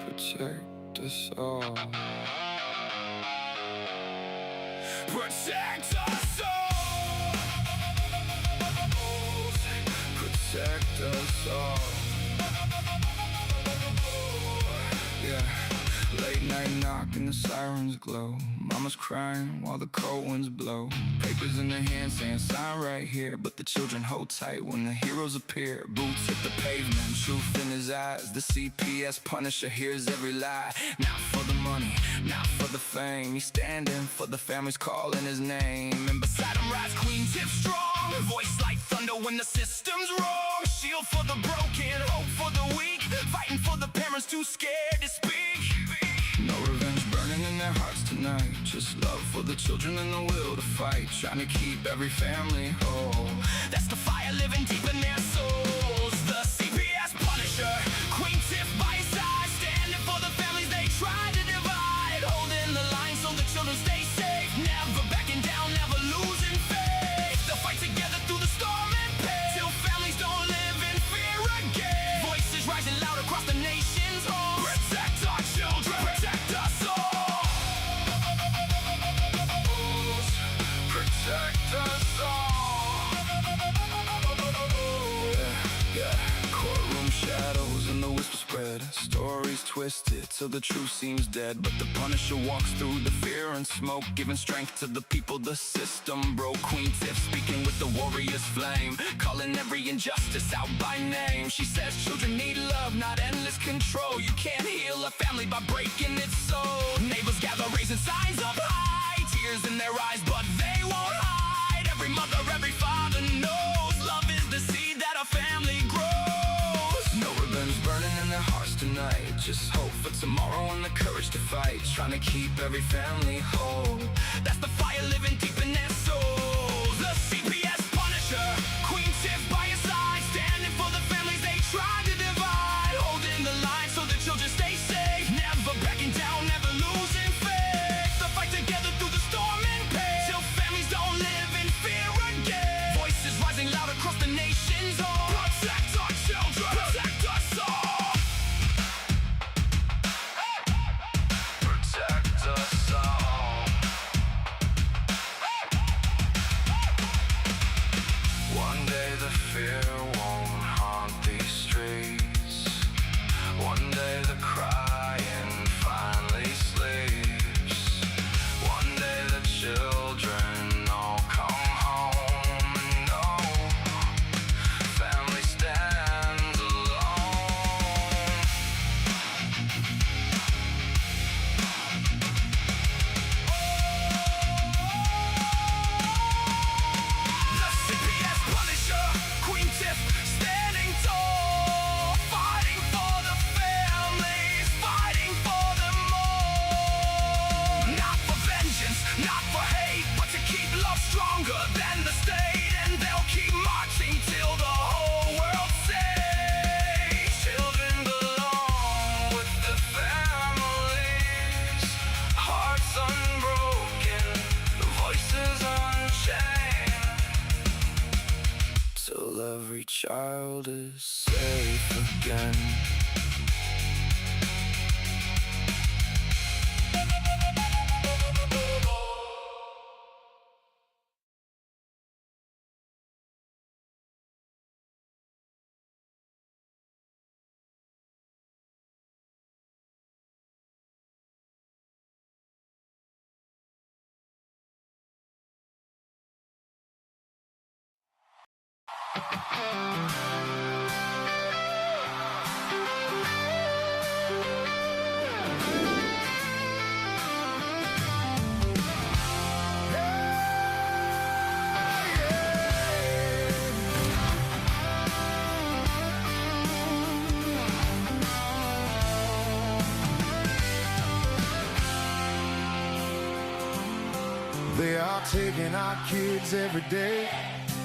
Protect us all. Protect us all. Protect us all. Yeah. Late night knock and the sirens glow. Mama's crying while the cold winds blow. Papers in their hands saying sign right here, but the children hold tight when the heroes appear. Boots hit the pavement, truth in his eyes. The CPS Punisher hears every lie. Not for the money, not for the fame. He's standing for the families calling his name. And beside him rides Queen Tiff strong, voice like thunder when the system's wrong. Shield for the broken, hope for the weak, fighting for the parents too scared to speak. No revenge burning in their hearts tonight, just love for the children and the will to fight, trying to keep every family whole. That's the fire living deep in their souls. The CPS Punisher, Queen Tiff by his side, standing for the families they tried to divide, holding the line so the children stay safe, never backing down, never losing faith. They'll fight together through the storm and pain, till families don't live in fear again. Voices rising loud across the nation's home. Protect our children, protect us all. Protect us all. Yeah. Courtroom shadows and the whisper spread, stories twisted till the truth seems dead. But the Punisher walks through the fear and smoke, giving strength to the people the system broke. Queen Tiff speaking with the warrior's flame, calling every injustice out by name. She says children need love, not endless control. You can't heal a family by breaking its soul. Neighbors gather raising signs up high, tears in their eyes but they won't hide. Every mother, every father knows love is the seed that a family grows. No revenge burning in their hearts tonight, just hope for tomorrow and the courage to fight, trying to keep every family whole. That's the fire living deep in their souls. The CPS Punisher, Queen Tiff by his side, standing for the families they tried to divide, holding the line so the children stay safe, never backing down, never losing faith. They'll fight together through the storm and pain, till families don't live in fear again. Voices rising loud across the nation's home. Protect our children, protect us all. Protect us all. One day the fear won't haunt these streets. One day the crying finally sleeps. One day the children all come home and know family stands alone. The CPS Punisher, Queen Tiff standing tall, fighting for the families, fighting for them all. Not for vengeance, not for hate, but to keep love stronger than the state. And they'll keep marching till the whole world says children belong with the families. Hearts unbroken, voices unchained, till every child is safe again. They are taking our kids every day.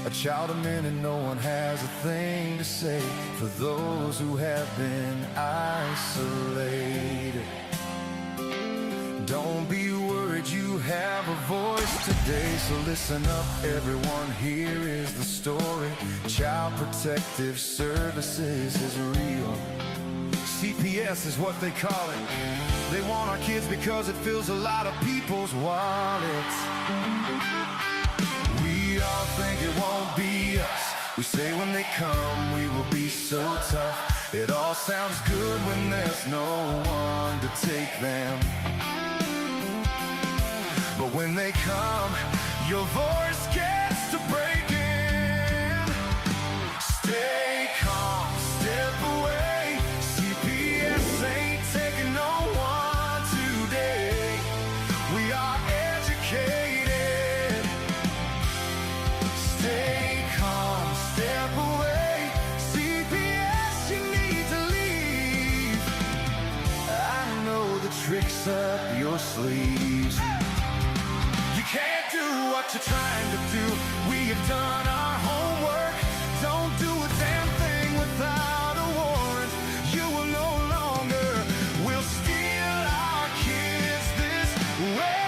A child a minute, no one has a thing to say for those who have been isolated. Don't be worried, worried you have a voice today, so listen up everyone, here is the story. Child Protective Services is real. CPS is what they call it. They want our kids because it fills a lot of people's wallets. We all think it won't be us. We say when they come we will be so tough. It all sounds good when there's no one to take them. But when they come, your voice gets to breaking. Stay calm, step away. CPS ain't taking no one today. We are educated. Stay calm, step away. CPS, you need to leave. I know the tricks up your sleeves. Can't do what you're trying to do. We have done our homework. Don't do a damn thing without a warrant. You will no longer will steal our kids this way.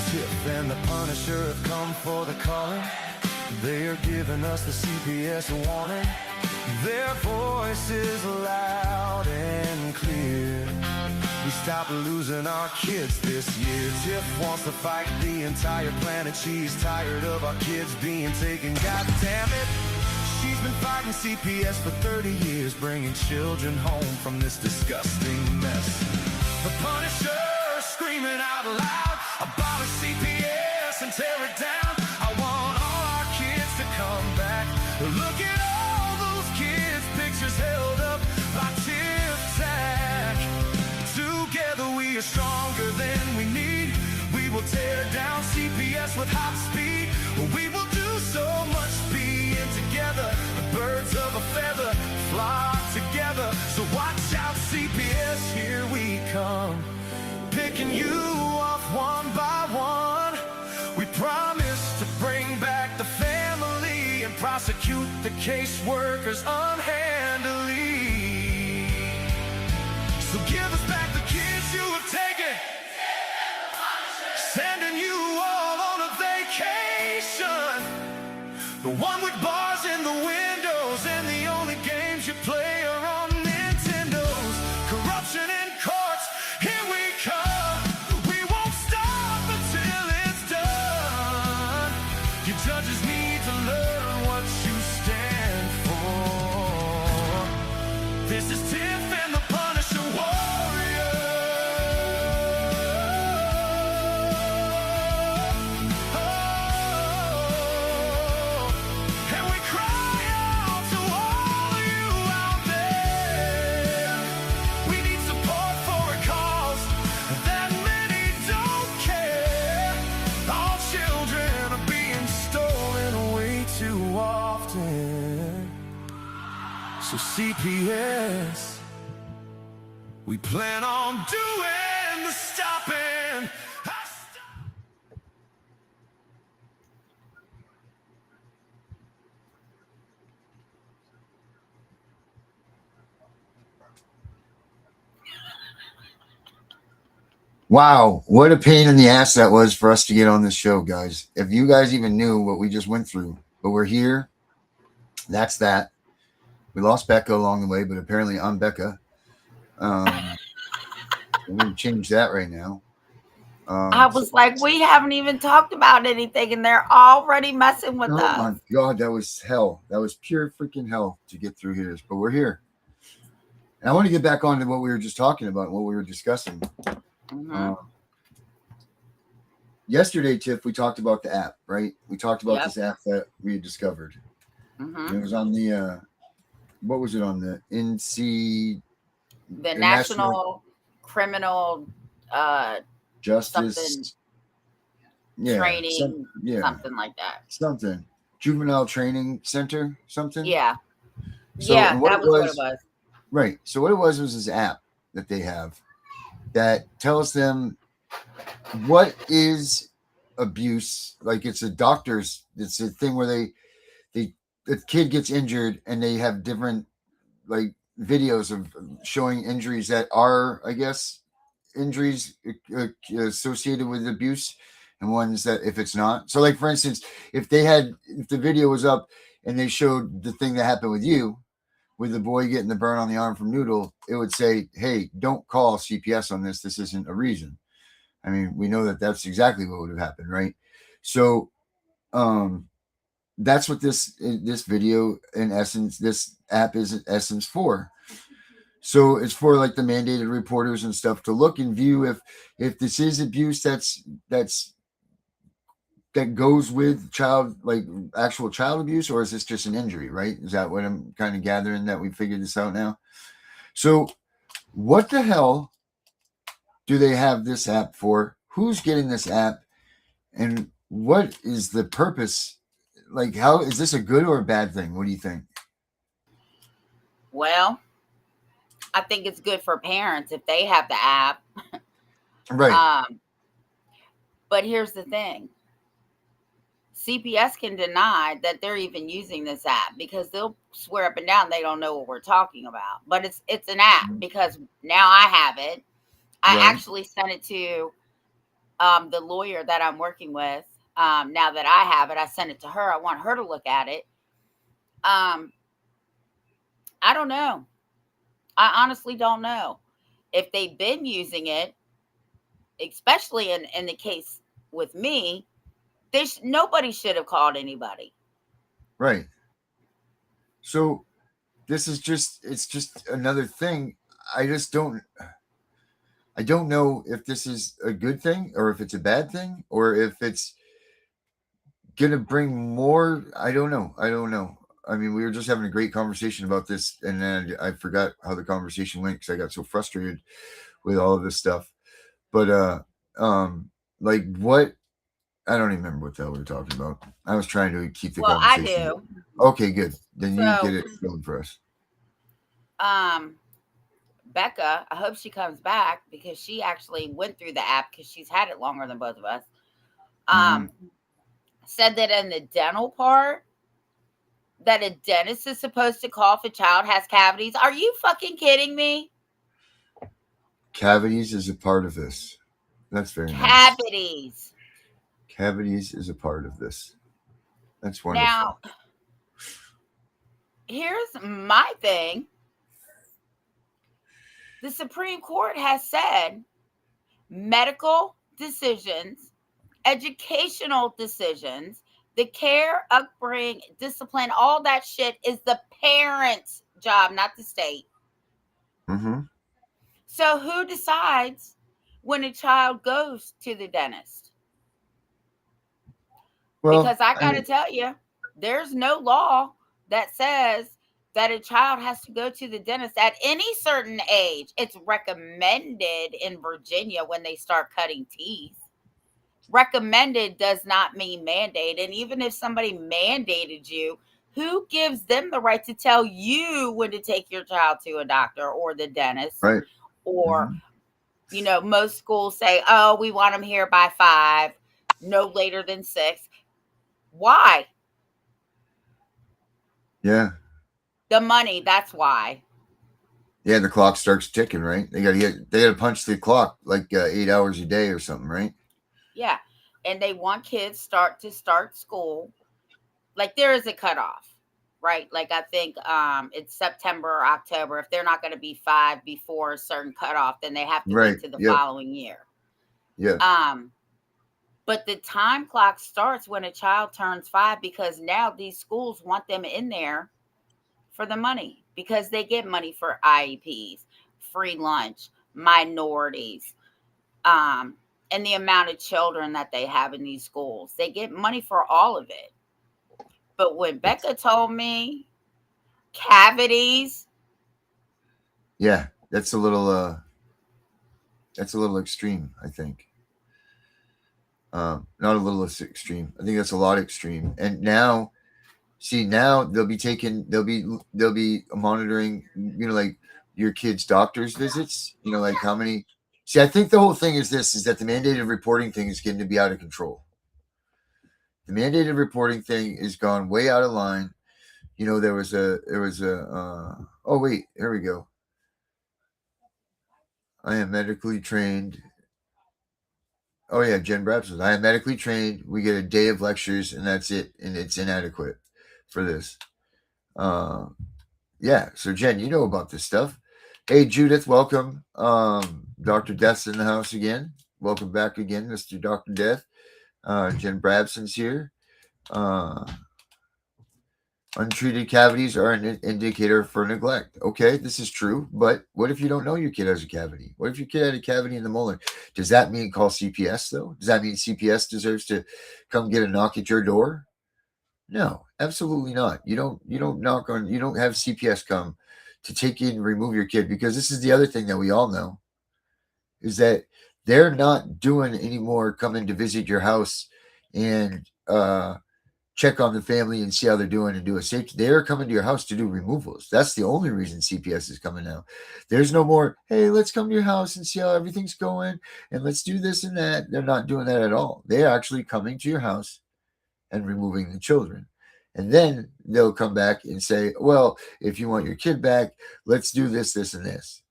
Tiff and the Punisher have come for the calling. They are giving us the CPS warning. Their voice is loud and clear. We stop losing our kids this year. Tiff wants to fight the entire planet. She's tired of our kids being taken. God damn it. She's been fighting CPS for 30 years, bringing children home from this disgusting mess. The Punisher screaming out loud, abolish CPS and tear it down. I want to come back. Look at all those kids' pictures held up by Tiff Tack. Together we are stronger than we need. We will tear down CPS with hot speed. We will do so much being together. The birds of a feather flock together. So watch out CPS, here we come. Picking you off one by one. We promise to bring back the family and prosecute the caseworkers unhandily. So give us back the kids you have taken. Sending you all on a vacation. The one with bars in the windows and the only games you play are on Nintendos. Corruption in courts, here we come. We won't stop until it's done. Your judges need to learn what you stand for. This is Tiff and the Punisher warrior. Oh, and we cry out to all you out there. We need support for a cause that many don't care. All children are being stolen way too often. So CPS, we plan on doing the stopping. Wow, what a pain in the ass that was for us to get on this show, guys. If you guys even knew what we just went through, but we're here. That's that. We lost Becca along the way, but apparently I'm Becca. I'm going to change that right now. I was like, we haven't even talked about anything, and they're already messing with us. Oh my God, that was hell. That was pure freaking hell to get through here. But we're here. And I want to get back on to what we were just talking about, what we were discussing. Yesterday, Tiff, we talked about the app, right? We talked about this app that we had discovered. It was on the, what was it on the NC? The National Criminal Justice Training, something like that. Something. Juvenile Training Center, something? Yeah. So that was what it was. Right. So what it was this app that they have that tells them what is abuse, like it's a doctor's, it's a thing where they the kid gets injured and they have different like videos of showing injuries that are, I guess, injuries associated with abuse, and ones that if it's not. So, like for instance, if the video was up and they showed the thing that happened with you, with the boy getting the burn on the arm from Noodle, it would say, "Hey, don't call CPS on this. This isn't a reason." I mean, we know that that's exactly what would have happened, right? So, um, that's what this video in essence, this app is in essence for. So it's for like the mandated reporters and stuff to look and view if this is abuse that goes with child, like actual child abuse, or is this just an injury, right? Is that what I'm kind of gathering, that we figured this out now? So what the hell do they have this app for? Who's getting this app? And what is the purpose? Like, how is this a good or a bad thing? What do you think? Well, I think it's good for parents if they have the app. Right. But here's the thing. CPS can deny that they're even using this app because they'll swear up and down they don't know what we're talking about. But it's an app because now I have it. I actually sent it to the lawyer that I'm working with. Now that I have it, I sent it to her. I want her to look at it. I don't know. I honestly don't know if they've been using it, especially in the case with me. Nobody should have called anybody. Right. So this is it's just another thing. I don't know if this is a good thing or if it's a bad thing or if it's gonna bring more. I don't know. I mean, we were just having a great conversation about this, and then I forgot how the conversation went because I got so frustrated with all of this stuff. But like what? I don't even remember what the hell we were talking about. I was trying to keep the conversation. I do. Okay, good. Then you get it going for us. Becca, I hope she comes back because she actually went through the app because she's had it longer than both of us. Said that in the dental part, that a dentist is supposed to call if a child has cavities. Are you fucking kidding me? Cavities is a part of this. That's very cavities. Nice. Cavities is a part of this. That's wonderful. Now, here's my thing. The Supreme Court has said medical decisions, educational decisions, the care, upbringing, discipline, all that shit is the parent's job, not the state. So who decides when a child goes to the dentist? Well, because I got to tell you, there's no law that says that a child has to go to the dentist at any certain age. It's recommended in Virginia when they start cutting teeth. Recommended does not mean mandate. And even if somebody mandated you, who gives them the right to tell you when to take your child to a doctor or the dentist? Right. Or, most schools say, oh, we want them here by 5, no later than 6. Why? Yeah. The money, that's why. Yeah, the clock starts ticking, right? They got to punch the clock like 8 hours a day or something, right? Yeah. And they want kids start school. Like there is a cutoff, right? Like I think it's September or October. If they're not going to be 5 before a certain cutoff, then they have to wait to the following year. Yeah. But the time clock starts when a child turns 5 because now these schools want them in there for the money because they get money for IEPs, free lunch, minorities, and the amount of children that they have in these schools. They get money for all of it. But when Becca told me cavities. Yeah, that's a little extreme, I think. Not a little extreme. I think that's a lot extreme. And now they'll be monitoring, like your kid's doctor's visits, like how many. See, I think the whole thing is that the mandated reporting thing is getting to be out of control. The mandated reporting thing is gone way out of line. There was a oh wait, here we go. I am medically trained. Oh yeah, Jen Brabson. I am medically trained. We get a day of lectures and that's it, and it's inadequate for this. Uh, yeah. So Jen, you know about this stuff. Hey Judith, welcome. Dr. Death's in the house again. Welcome back again, Mr. Dr. Death. Jen Brabson's here. Untreated cavities are an indicator for neglect. Okay, this is true, but what if you don't know your kid has a cavity? What if your kid had a cavity in the molar? Does that mean call CPS though? Does that mean CPS deserves to come get a knock at your door? No, absolutely not. You don't knock on, you don't have CPS come to take you and remove your kid, because this is the other thing that we all know is that they're not doing anymore coming to visit your house and check on the family and see how they're doing and do a safety. They're coming to your house to do removals. That's the only reason CPS is coming now. There's no more, hey, let's come to your house and see how everything's going and let's do this and that. They're not doing that at all. They're actually coming to your house and removing the children. And then they'll come back and say, well, if you want your kid back, let's do this, this, and this.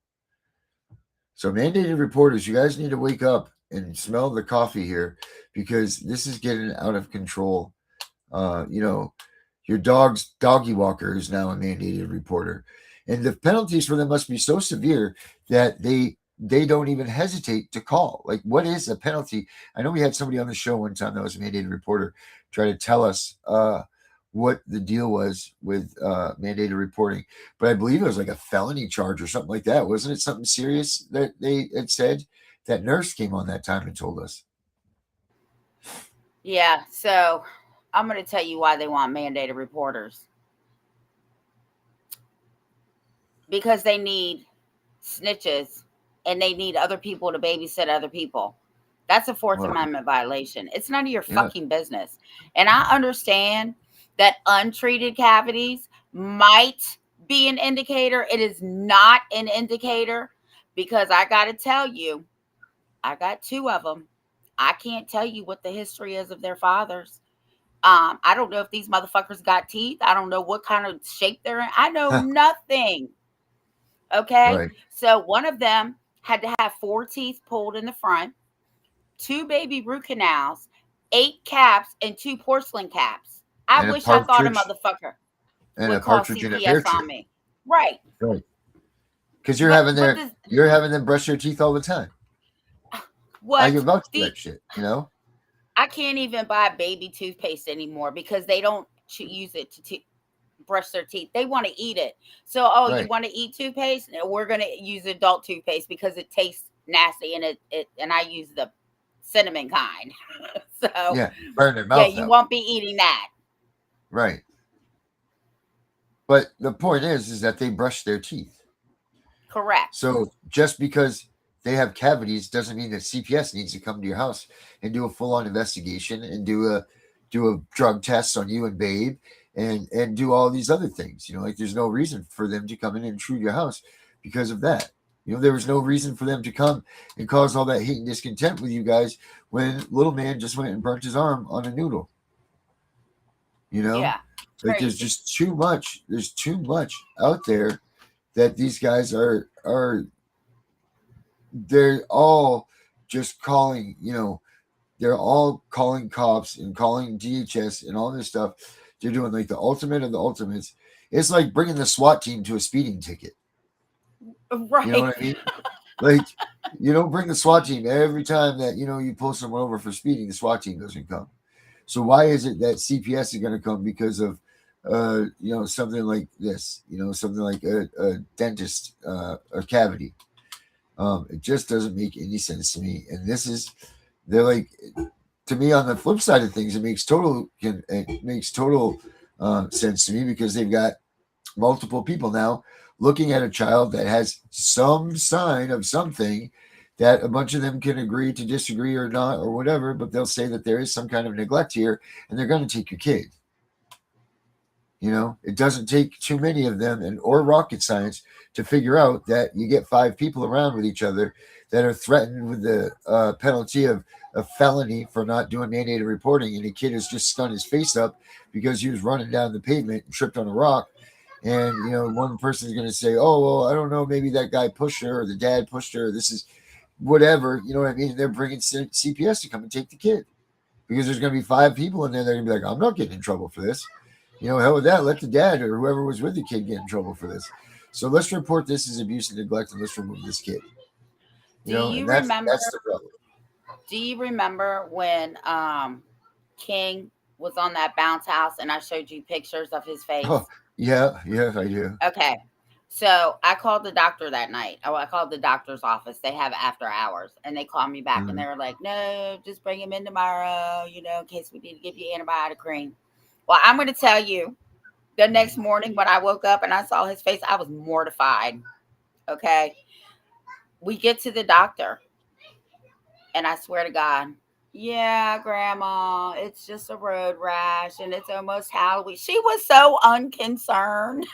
So mandated reporters, you guys need to wake up and smell the coffee here, because this is getting out of control. Your dog's doggy walker is now a mandated reporter, and the penalties for them must be so severe that they don't even hesitate to call. Like, what is a penalty? I know we had somebody on the show one time that was a mandated reporter try to tell us what the deal was with mandated reporting, but I believe it was like a felony charge or something like that. Wasn't it something serious that they had said? That nurse came on that time and told us. Yeah, so I'm going to tell you why they want mandated reporters. Because they need snitches and they need other people to babysit other people. That's a Fourth Amendment violation. It's none of your fucking business. And I understand that untreated cavities might be an indicator. It is not an indicator, because I got to tell you, I got 2 of them. I can't tell you what the history is of their fathers. I don't know if these motherfuckers got teeth. I don't know what kind of shape they're in. I know nothing. Okay. Right. So one of them had to have 4 teeth pulled in the front, 2 baby root canals, 8 caps, and 2 porcelain caps. I wish I thought a motherfucker would call CPS on me. Right. Right. Because you're having them brush their teeth all the time. What? You're about to do that shit, I can't even buy baby toothpaste anymore because they don't use it to brush their teeth. They want to eat it. So, you want to eat toothpaste? We're going to use adult toothpaste because it tastes nasty, and and I use the cinnamon kind. So burn their mouth. Yeah, you won't be eating that. Right. But the point is that they brush their teeth. Correct. So just because they have cavities doesn't mean that CPS needs to come to your house and do a full-on investigation and do a drug test on you and babe and do all these other things. Like, there's no reason for them to come in and intrude your house because of that. There was no reason for them to come and cause all that hate and discontent with you guys when little man just went and burnt his arm on a noodle. Yeah. Like, there's just too much. There's too much out there that these guys are they're all just calling, they're all calling cops and calling DHS and all this stuff. They're doing like the ultimate of the ultimates. It's like bringing the SWAT team to a speeding ticket. Right. You know what I mean? Like, you don't bring the SWAT team every time that, you pull someone over for speeding, the SWAT team doesn't come. So why is it that CPS is going to come because of, something like this, something like a dentist, a cavity? It just doesn't make any sense to me. And they're like, to me, on the flip side of things, it makes total sense to me, because they've got multiple people now looking at a child that has some sign of something that a bunch of them can agree to disagree or not or whatever, but they'll say that there is some kind of neglect here and they're going to take your kid. It doesn't take too many of them or rocket science to figure out that you get 5 people around with each other that are threatened with the penalty of a felony for not doing mandated reporting, and the kid has just stunned his face up because he was running down the pavement and tripped on a rock. And one person is going to say, "Oh, well, I don't know, maybe that guy pushed her, or the dad pushed her. Or this is whatever." You know what I mean? And they're bringing CPS to come and take the kid because there's going to be 5 people in there. They're going to be like, "I'm not getting in trouble for this." Hell with that. Let the dad or whoever was with the kid get in trouble for this. So let's report this as abuse and neglect, and let's remove this kid. And that's the problem. Do you remember when King was on that bounce house and I showed you pictures of his face? Oh, yeah, I do. Okay. So I called the doctor that night. Oh, I called the doctor's office. They have after hours. And they called me back and they were like, no, just bring him in tomorrow, in case we need to give you antibiotic cream. Well, I'm going to tell you, the next morning when I woke up and I saw his face, I was mortified. Okay. We get to the doctor. And I swear to God, yeah, Grandma, it's just a road rash and it's almost Halloween. She was so unconcerned.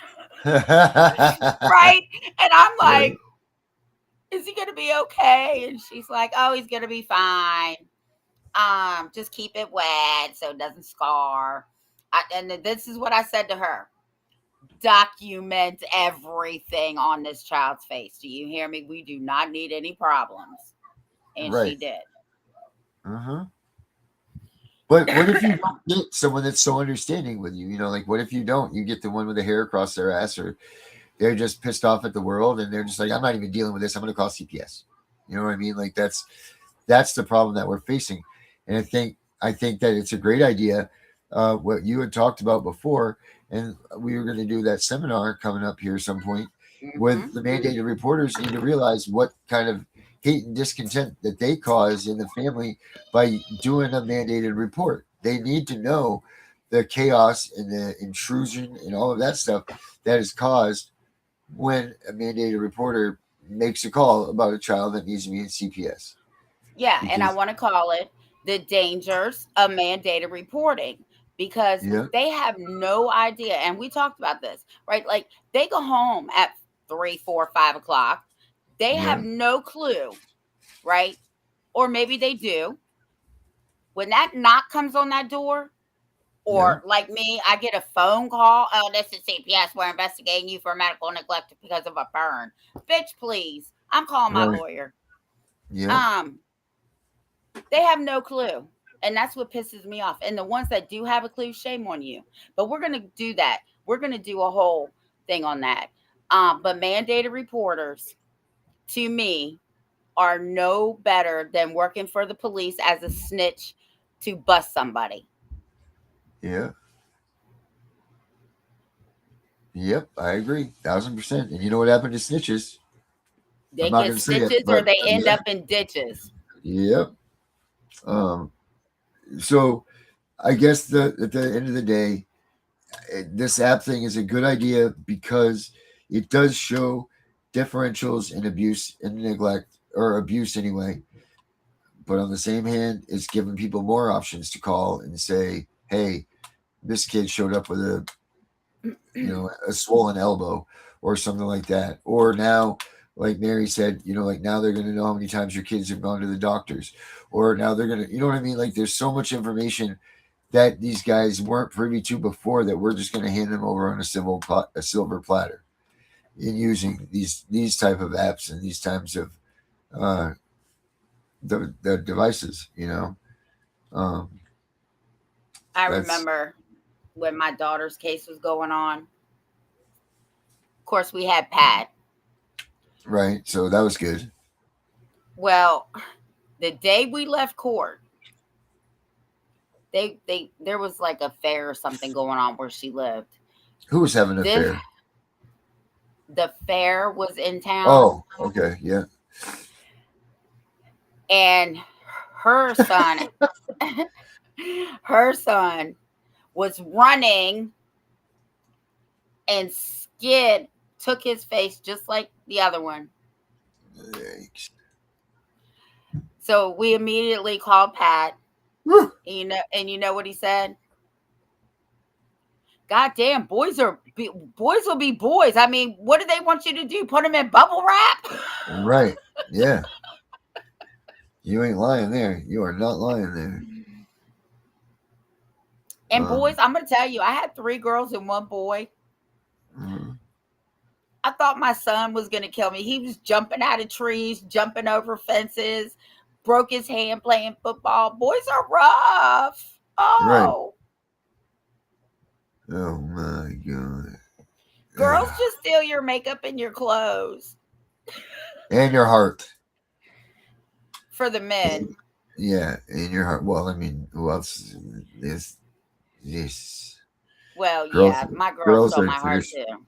Right? And I'm like, is he going to be okay? And she's like, oh, he's going to be fine. Just keep it wet so it doesn't scar. And this is what I said to her. Document everything on this child's face. Do you hear me? We do not need any problems. And she did. Uh-huh. But what if you don't get someone that's so understanding with you? Like what if you don't? You get the one with the hair across their ass, or they're just pissed off at the world and they're just like, I'm not even dealing with this. I'm going to call CPS. You know what I mean? Like that's the problem that we're facing. And I think that it's a great idea. What you had talked about before, and we were going to do that seminar coming up here at some point with the mandated reporters need to realize what kind of hate and discontent that they cause in the family by doing a mandated report. They need to know the chaos and the intrusion and all of that stuff that is caused when a mandated reporter makes a call about a child that needs to be in CPS. Yeah, and I want to call it the dangers of mandated reporting because they have no idea. And we talked about this, right? Like they go home at 3, 4, 5 o'clock. They have no clue, right? Or maybe they do. When that knock comes on that door, or like me, I get a phone call. Oh, this is CPS. We're investigating you for medical neglect because of a burn. Bitch, please. I'm calling my lawyer. Yeah. They have no clue. And that's what pisses me off. And the ones that do have a clue, shame on you. But we're going to do that. We're going to do a whole thing on that. But mandated reporters, to me, are no better than working for the police as a snitch to bust somebody. Yeah. Yep, I agree, 1,000%. And you know what happened to snitches? They get stitches or they end up in ditches. Yep. So I guess at the end of the day, this app thing is a good idea because it does show differentials in abuse and neglect, or abuse anyway. But on the same hand, it's giving people more options to call and say, hey, this kid showed up with a swollen elbow or something like that. Or now, like Mary said, like now they're going to know how many times your kids have gone to the doctors. Or now they're going to, you know what I mean? Like there's so much information that these guys weren't privy to before that we're just going to hand them over on a silver platter in using these type of apps and these types of the devices, I remember when my daughter's case was going on. Of course, we had Pat. Right. So that was good. Well, the day we left court, there was like a fair or something going on where she lived. Who was having an affair? The fair was in town. Oh, okay. Yeah. And her son was running and skid, took his face just like the other one. Yikes. So we immediately called Pat. And you know what he said? God damn, boys will be boys. I mean, what do they want you to do? Put them in bubble wrap? Right. Yeah. You ain't lying there. You are not lying there. And boys, I'm gonna tell you, I had 3 girls and 1 boy. Uh, I thought my son was gonna kill me. He was jumping out of trees, jumping over fences, broke his hand playing football. Boys are rough. right. Oh, Oh my god. girls just steal your makeup and your clothes And your heart. for the men. Yeah, in your heart. Well, I mean, who else? This Well, girls. yeah, my girl Girls stole are my heart tradition. too.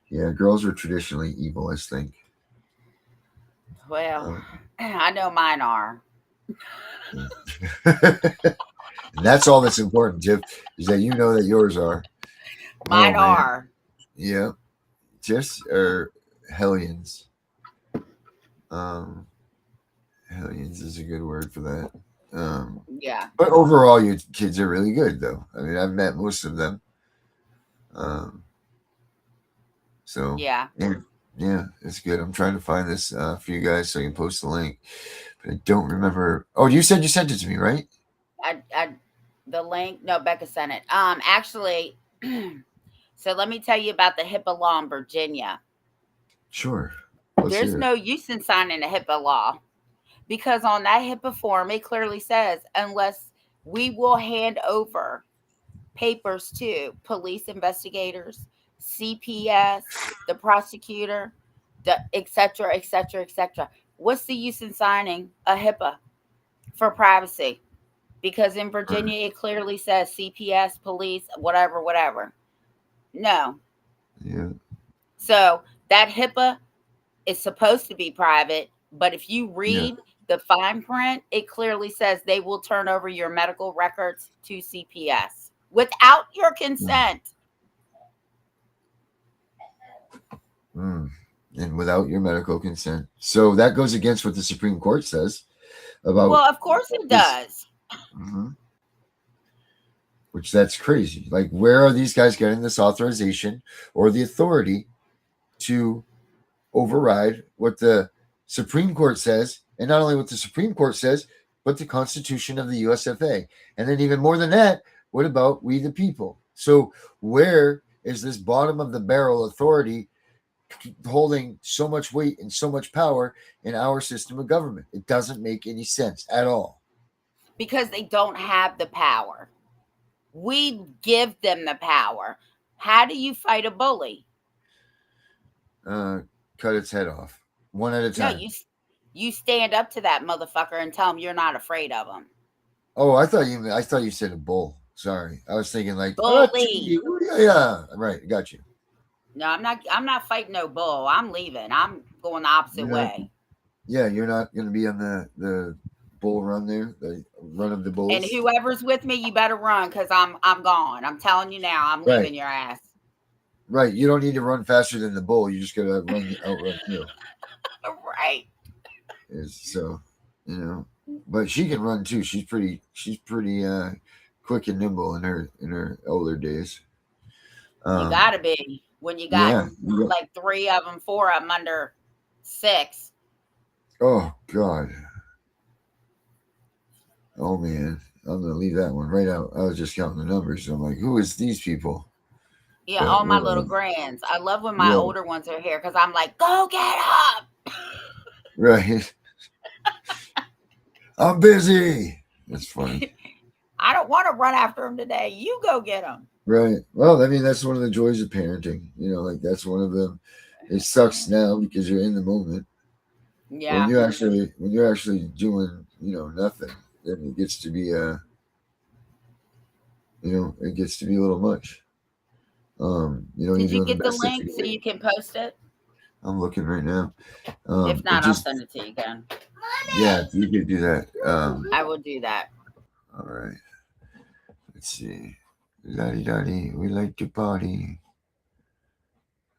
Yeah, girls are traditionally evil. I think. Well, Um, I know mine are. and that's all that's important, Tiff, is that you know that yours are. Oh Mine man, are. yeah, just are hellions. Um, hellions is a good word for that. Yeah. But overall, your kids are really good, though. I mean, I've met most of them. Um, so Yeah. yeah, yeah, it's good. I'm trying to find this for you guys so I can post the link, but I don't remember. Oh, you said you sent it to me, right? I the link. No, Becca sent it. Actually, so let me tell you about the HIPAA law in Virginia. Sure. Let's There's hear it. no use in signing a HIPAA law because on that HIPAA form it clearly says unless we will hand over papers to police investigators, CPS, the prosecutor, the et cetera, et cetera, et cetera. What's the use in signing a HIPAA for privacy? Because in Right. Virginia, it clearly says CPS, police, whatever, whatever. No. Yeah. So that HIPAA is supposed to be private, but if you Yeah. read the fine print, it clearly says they will turn over your medical records to CPS without your consent. Mm. And without your medical consent. So that goes against what the Supreme Court says about Well, of course it this. does. Mhm. Which that's crazy. Like, where are these guys getting this authorization or the authority to override what the Supreme Court says, and not only what the Supreme Court says, but the Constitution of the USFA. And then even more than that, what about we the people? So where is this bottom of the barrel authority holding so much weight and so much power in our system of government? It doesn't make any sense at all. Because they don't have the power. We give them the power. How do you fight a bully? Uh, cut its head off one at a No, time. you stand up to that motherfucker and tell him you're not afraid of him. Oh, I thought you said a bull. Sorry, I was thinking like, oh, Bully. yeah, right, got you. No, I'm not fighting no bull. I'm leaving. I'm going the opposite You're not, way. yeah, you're not going to be on the bull run there, the run of the And bulls, whoever's with me, you better run because I'm gone. I'm telling you now, I'm right? leaving your ass. Right. You don't need to run faster than the bull. You just got to outrun you. Right. Is so, you know, but she can run too. She's pretty quick and nimble in her older days. You Um, gotta be when you got yeah. like 3 of them, 4 of them under 6. Oh God. Oh man. I'm gonna leave that one right out. I was just counting the numbers. I'm like, who is these people? Yeah, But all my we're little like, grands. I love when my yeah, older ones are here because I'm like, go get up. right. I'm busy. That's funny. I don't want to run after them today. You go get them. Right. Well, I mean, that's one of the joys of parenting. Like that's one of them. It sucks now because you're in the moment. But when Yeah. you're actually doing, nothing, then it gets to be a little much. You're Did you doing the get the best that you link can so do. you can post it? I'm looking right now. If It not, I'll just send it to you again. yeah, you could do that. I will do that. All right. Let's see. Daddy, daddy, we like to party.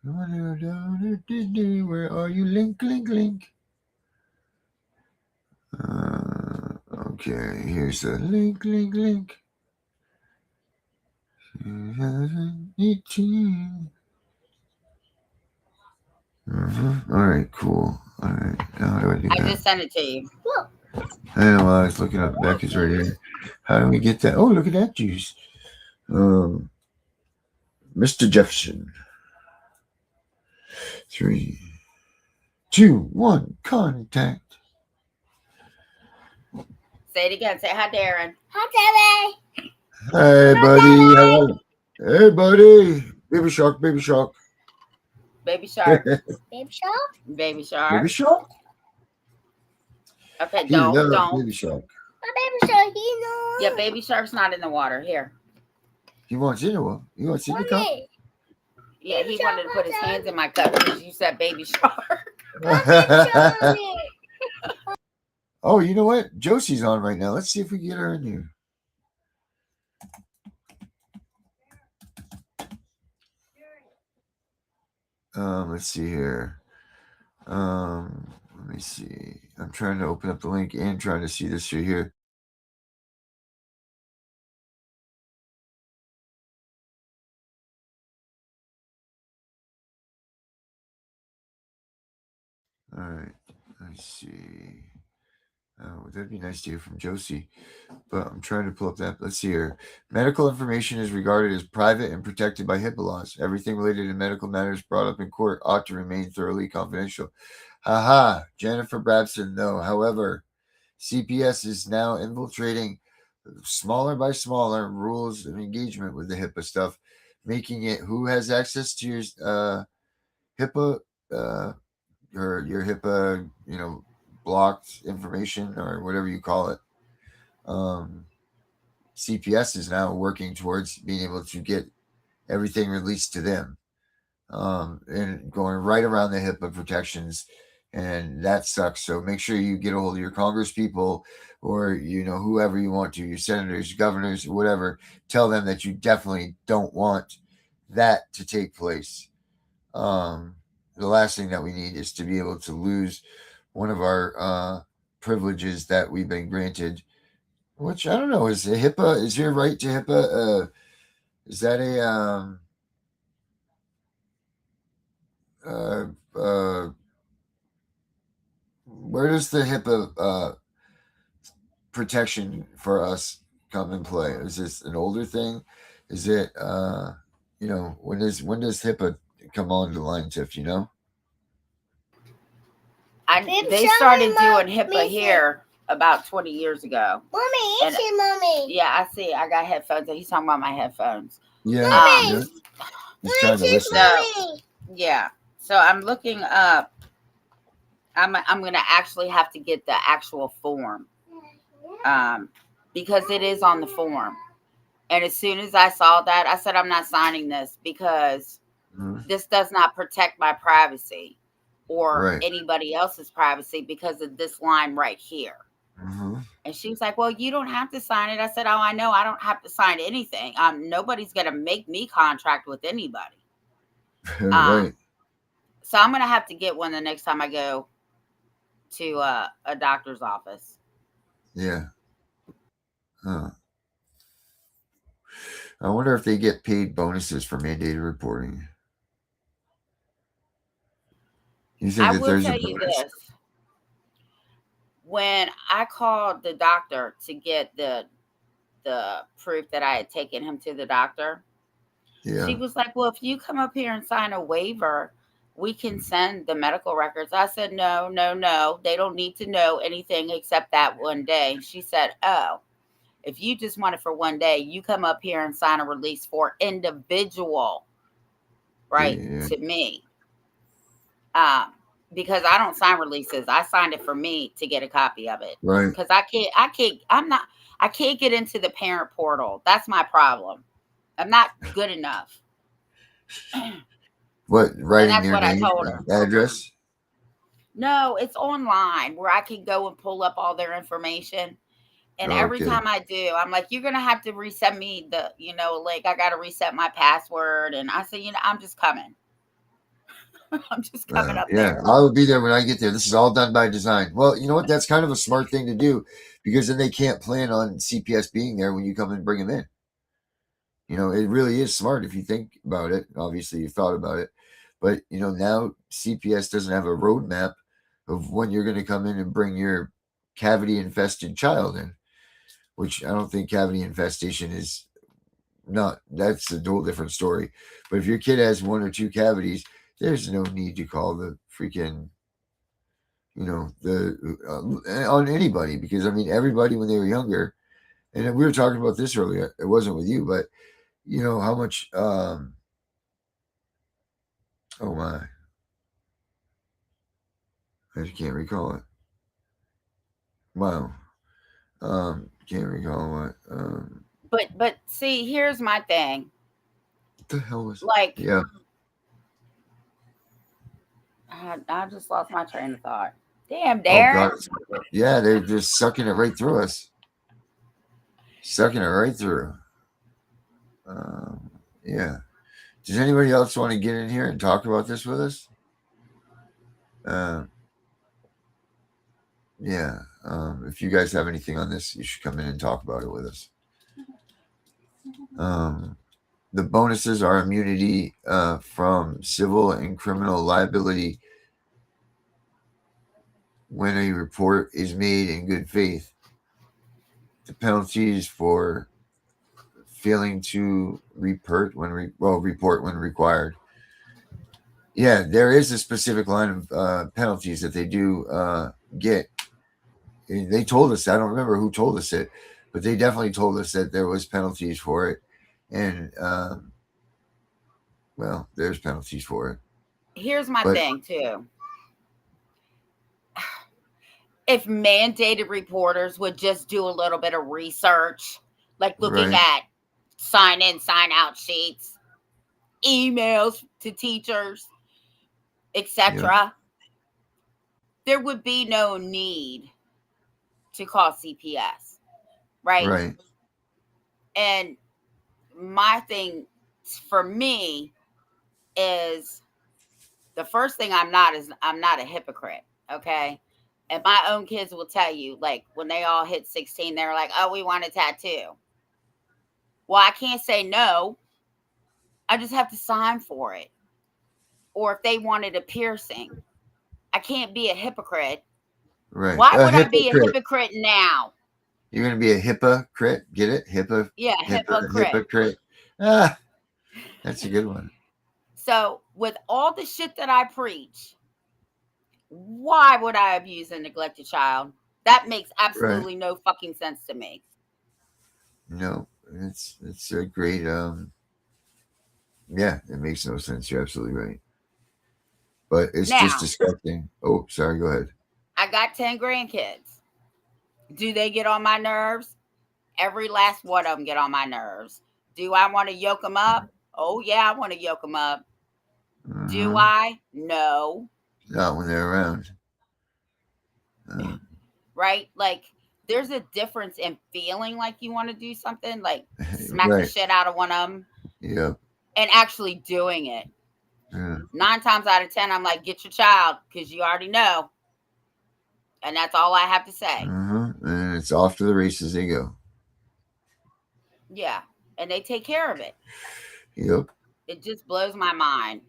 Where are you? Link, link, link. Okay, here's the link, link, link. 2018. All right, cool. All right, now how do I do I that? just sent it to you. I know. I was looking up. Becca's right here. How do we get that? Oh, look at that juice. Mr. Jefferson. 3, 2, 1. Contact. Say it again. Say hi, Darren. Hi, Hey, buddy. How are you? Hey, buddy. Baby shark. Baby shark. Baby shark. Baby shark. Baby Baby shark. shark. Okay, He loves don't. baby shark. My baby shark, you know. Yeah, baby shark's not in the water. Here. He wants in the He wants in the cup. Mommy. Yeah, Baby he wanted to put his hands in my cup because you said baby shark. Oh, you know what? Josie's on right now. Let's see if we can get her in here. Let's see here. Let me see. I'm trying to open up the link and trying to see this right here. All right. Let's see. Oh, that'd be nice to hear from Josie. But I'm trying to pull up that. Let's see here. Medical information is regarded as private and protected by HIPAA laws. Everything related to medical matters brought up in court ought to remain thoroughly confidential. Haha, Jennifer Brabson, no. However, CPS is now infiltrating smaller by smaller rules of engagement with the HIPAA stuff, making it who has access to your HIPAA, your HIPAA, blocked information or whatever you call it. CPS is now working towards being able to get everything released to them, and going right around the HIPAA protections, and that sucks. So make sure you get a hold of your Congress people or whoever you want to, your senators, governors, whatever. Tell them that you definitely don't want that to take place. The last thing that we need is to be able to lose one of our privileges that we've been granted. Which I don't know. Is HIPAA? Is your right to HIPAA? Is that a where does the HIPAA protection for us come in play? Is this an older thing? Is it when does HIPAA come on the line, Tiff? They started doing HIPAA here about 20 years ago. Mommy, it's it, Mommy. Yeah, I see. I got headphones. He's talking about my headphones. Yeah. Mommy. He's trying to listen. Mommy. Yeah. So I'm looking up. I'm gonna actually have to get the actual form, because it is on the form. And as soon as I saw that, I said, I'm not signing this because this does not protect my privacy or anybody else's privacy because of this line right here. And she was like, well, you don't have to sign it. I said, oh, I know. I don't have to sign anything. Nobody's going to make me contract with anybody. Right. So I'm going to have to get one the next time I go to a doctor's office. Yeah. Huh. I wonder if they get paid bonuses for mandated reporting. You think I that will there's tell a you bonus? this. When I called the doctor to get the proof that I had taken him to the doctor, she was like, well, if you come up here and sign a waiver, we can send the medical records. I said, no. They don't need to know anything except that one day. She said, oh, if you just want it for one day, you come up here and sign a release for individual, right, to me. Because I don't sign releases. I signed it for me to get a copy of it. Right. Because I can't get into the parent portal. That's my problem. I'm not good enough. What? Writing your name, I told her. Address? No, it's online where I can go and pull up all their information. And every time I do, I'm like, you're going to have to reset me the, link. I got to reset my password. And I said, I'm just coming. I'm just coming up there. I will be there when I get there. This is all done by design. Well, you know what? That's kind of a smart thing to do because then they can't plan on CPS being there when you come and bring them in. It really is smart if you think about it. Obviously, you thought about it. But, now CPS doesn't have a roadmap of when you're going to come in and bring your cavity infested child in, which I don't think cavity infestation is not, that's a whole different story. But if your kid has 1 or 2 cavities, there's no need to call the freaking, on anybody, because I mean, everybody when they were younger, and we were talking about this earlier, it wasn't with you, but how much, oh my, I just can't recall it. Wow. Can't recall what, But see, here's my thing. what the hell was, like, yeah. I just lost my train of thought. Damn, Oh Darren. God, yeah, they're just sucking it right through us. Sucking it right through. Yeah. Does anybody else want to get in here and talk about this with us? Yeah. If you guys have anything on this, you should come in and talk about it with us. The bonuses are immunity from civil and criminal liability when a report is made in good faith. The penalties for failing to report when required. Yeah, there is a specific line of penalties that they do get. They told us, I don't remember who told us it, but they definitely told us that there was penalties for it. And, well, there's penalties for it. Here's my thing, too. If mandated reporters would just do a little bit of research, like looking at sign in, sign out sheets, emails to teachers, etc., there would be no need to call CPS, right? Right. And my thing for me is, the first thing I'm not a hypocrite, okay? And my own kids will tell you, like, when they all hit 16, they're like, oh, we want a tattoo. Well, I can't say no. I just have to sign for it. Or if they wanted a piercing, I can't be a hypocrite. Right. Why would I be a hypocrite now? You're going to be a hypocrite? Get it? Yeah, hypocrite. Hypocrite. Ah, that's a good one. So, with all the shit that I preach, why would I abuse and neglect a child? That makes absolutely no fucking sense to me. No, it's a great, yeah, it makes no sense. You're absolutely right. But it's just disgusting. Oh, sorry, go ahead. I got 10 grandkids. Do they get on my nerves? Every last one of them get on my nerves. Do I want to yoke them up? Oh, yeah, I want to yoke them up. Do I? No. Not when they're around. Right? Like, there's a difference in feeling like you want to do something, like smack the shit out of one of them. Yeah. And actually doing it. 9 times out of 10, I'm like, get your child, because you already know. And that's all I have to say. And it's off to the races they go. Yeah. And they take care of it. Yep. It just blows my mind.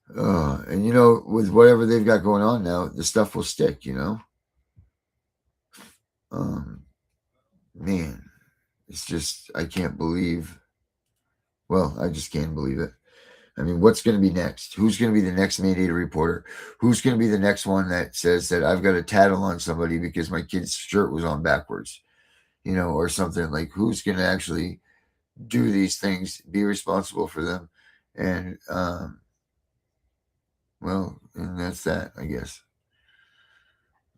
And with whatever they've got going on now, the stuff will stick, Man, it's just, I can't believe. Well, I just can't believe it. I mean, what's going to be next? Who's going to be the next mandated reporter? Who's going to be the next one that says that I've got a tattle on somebody because my kid's shirt was on backwards, or something? Like, who's going to actually do these things, be responsible for them? And, well, and that's that, I guess.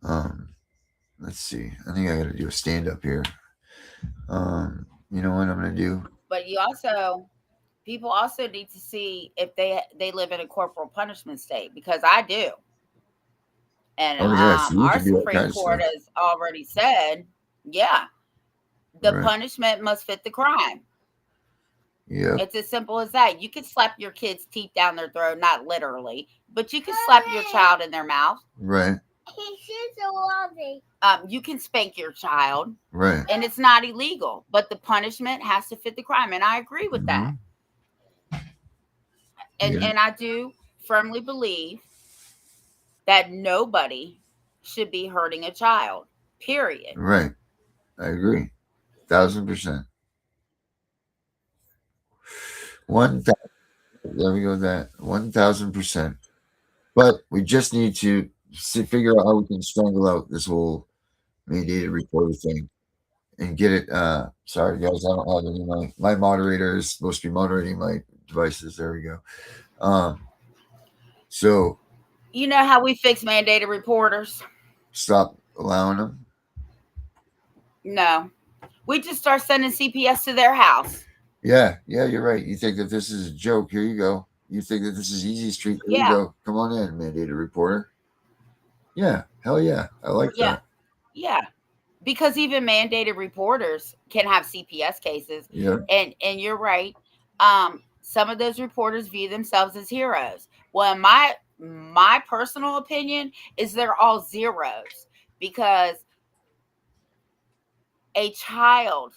Let's see. I think I got to do a stand up here. You know what I'm going to do? But people also need to see if they live in a corporal punishment state, because I do. And our Supreme Court has already said, the punishment must fit the crime. Yeah. It's as simple as that. You can slap your kid's teeth down their throat, not literally, but you can slap your child in their mouth. Right. You can spank your child. Right. And it's not illegal, but the punishment has to fit the crime. And I agree with that. And I do firmly believe that nobody should be hurting a child. Period. Right. I agree. 1,000%. There we go. That 1,000%. But we just need to figure out how we can strangle out this whole mandated reporter thing and get it. Sorry, guys, I don't have any. My moderator is supposed to be moderating my devices. There we go. So You know how we fix mandated reporters? stop allowing them. No. We just start sending CPS to their house. Yeah, you're right. You think that this is a joke? Here you go. You think that this is easy street? Here you go. Come on in, mandated reporter. Yeah, hell yeah, I like that. Yeah, because even mandated reporters can have CPS cases. Yeah, and you're right. Some of those reporters view themselves as heroes. Well, my personal opinion is they're all zeros, because a child,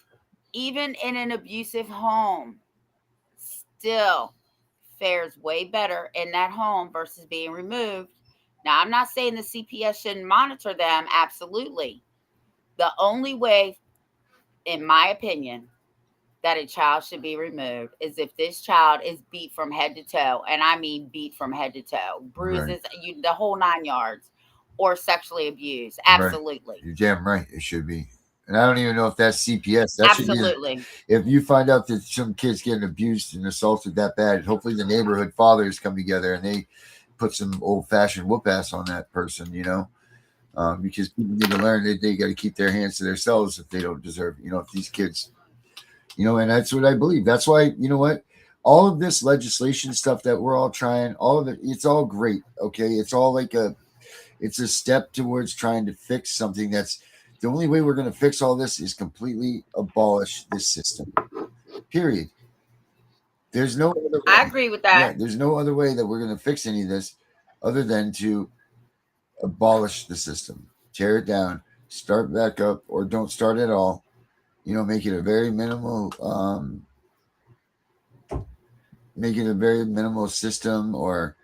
even in an abusive home, still fares way better in that home versus being removed. Now, I'm not saying the CPS shouldn't monitor them. Absolutely. The only way, in my opinion, that a child should be removed is if this child is beat from head to toe, and I mean beat from head to toe, bruises, the whole 9 yards, or sexually abused. Absolutely. Right. You're damn right. It should be. And I don't even know if that's CPS. That Absolutely. should be, if you find out that some kids getting abused and assaulted that bad, hopefully the neighborhood fathers come together and they put some old-fashioned whoop ass on that person, because people need to learn that they got to keep their hands to themselves if they don't deserve, if these kids, and that's what I believe. That's why, what, all of this legislation stuff that we're all trying, all of it, it's all great. Okay. It's all it's a step towards trying to fix something that's the only way we're going to fix all this is completely abolish this system. Period. There's no other way. I agree with that. Yeah, there's no other way that we're going to fix any of this other than to abolish the system, tear it down, start back up, or don't start at all. Make it a very minimal, system, or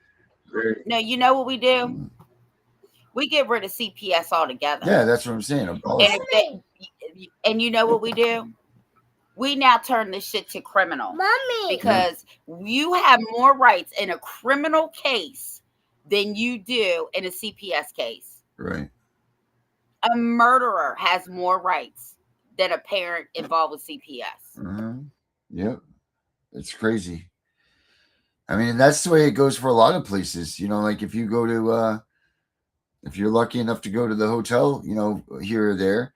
no. You know what we do? We get rid of CPS altogether. Yeah, that's what I'm saying. And you know what we do? We now turn this shit to criminal. Mommy. Because you have more rights in a criminal case than you do in a CPS case. Right. A murderer has more rights than a parent involved with CPS. Mm-hmm. Yep. It's crazy. I mean, that's the way it goes for a lot of places. Like if you go to, if you're lucky enough to go to the hotel, here or there,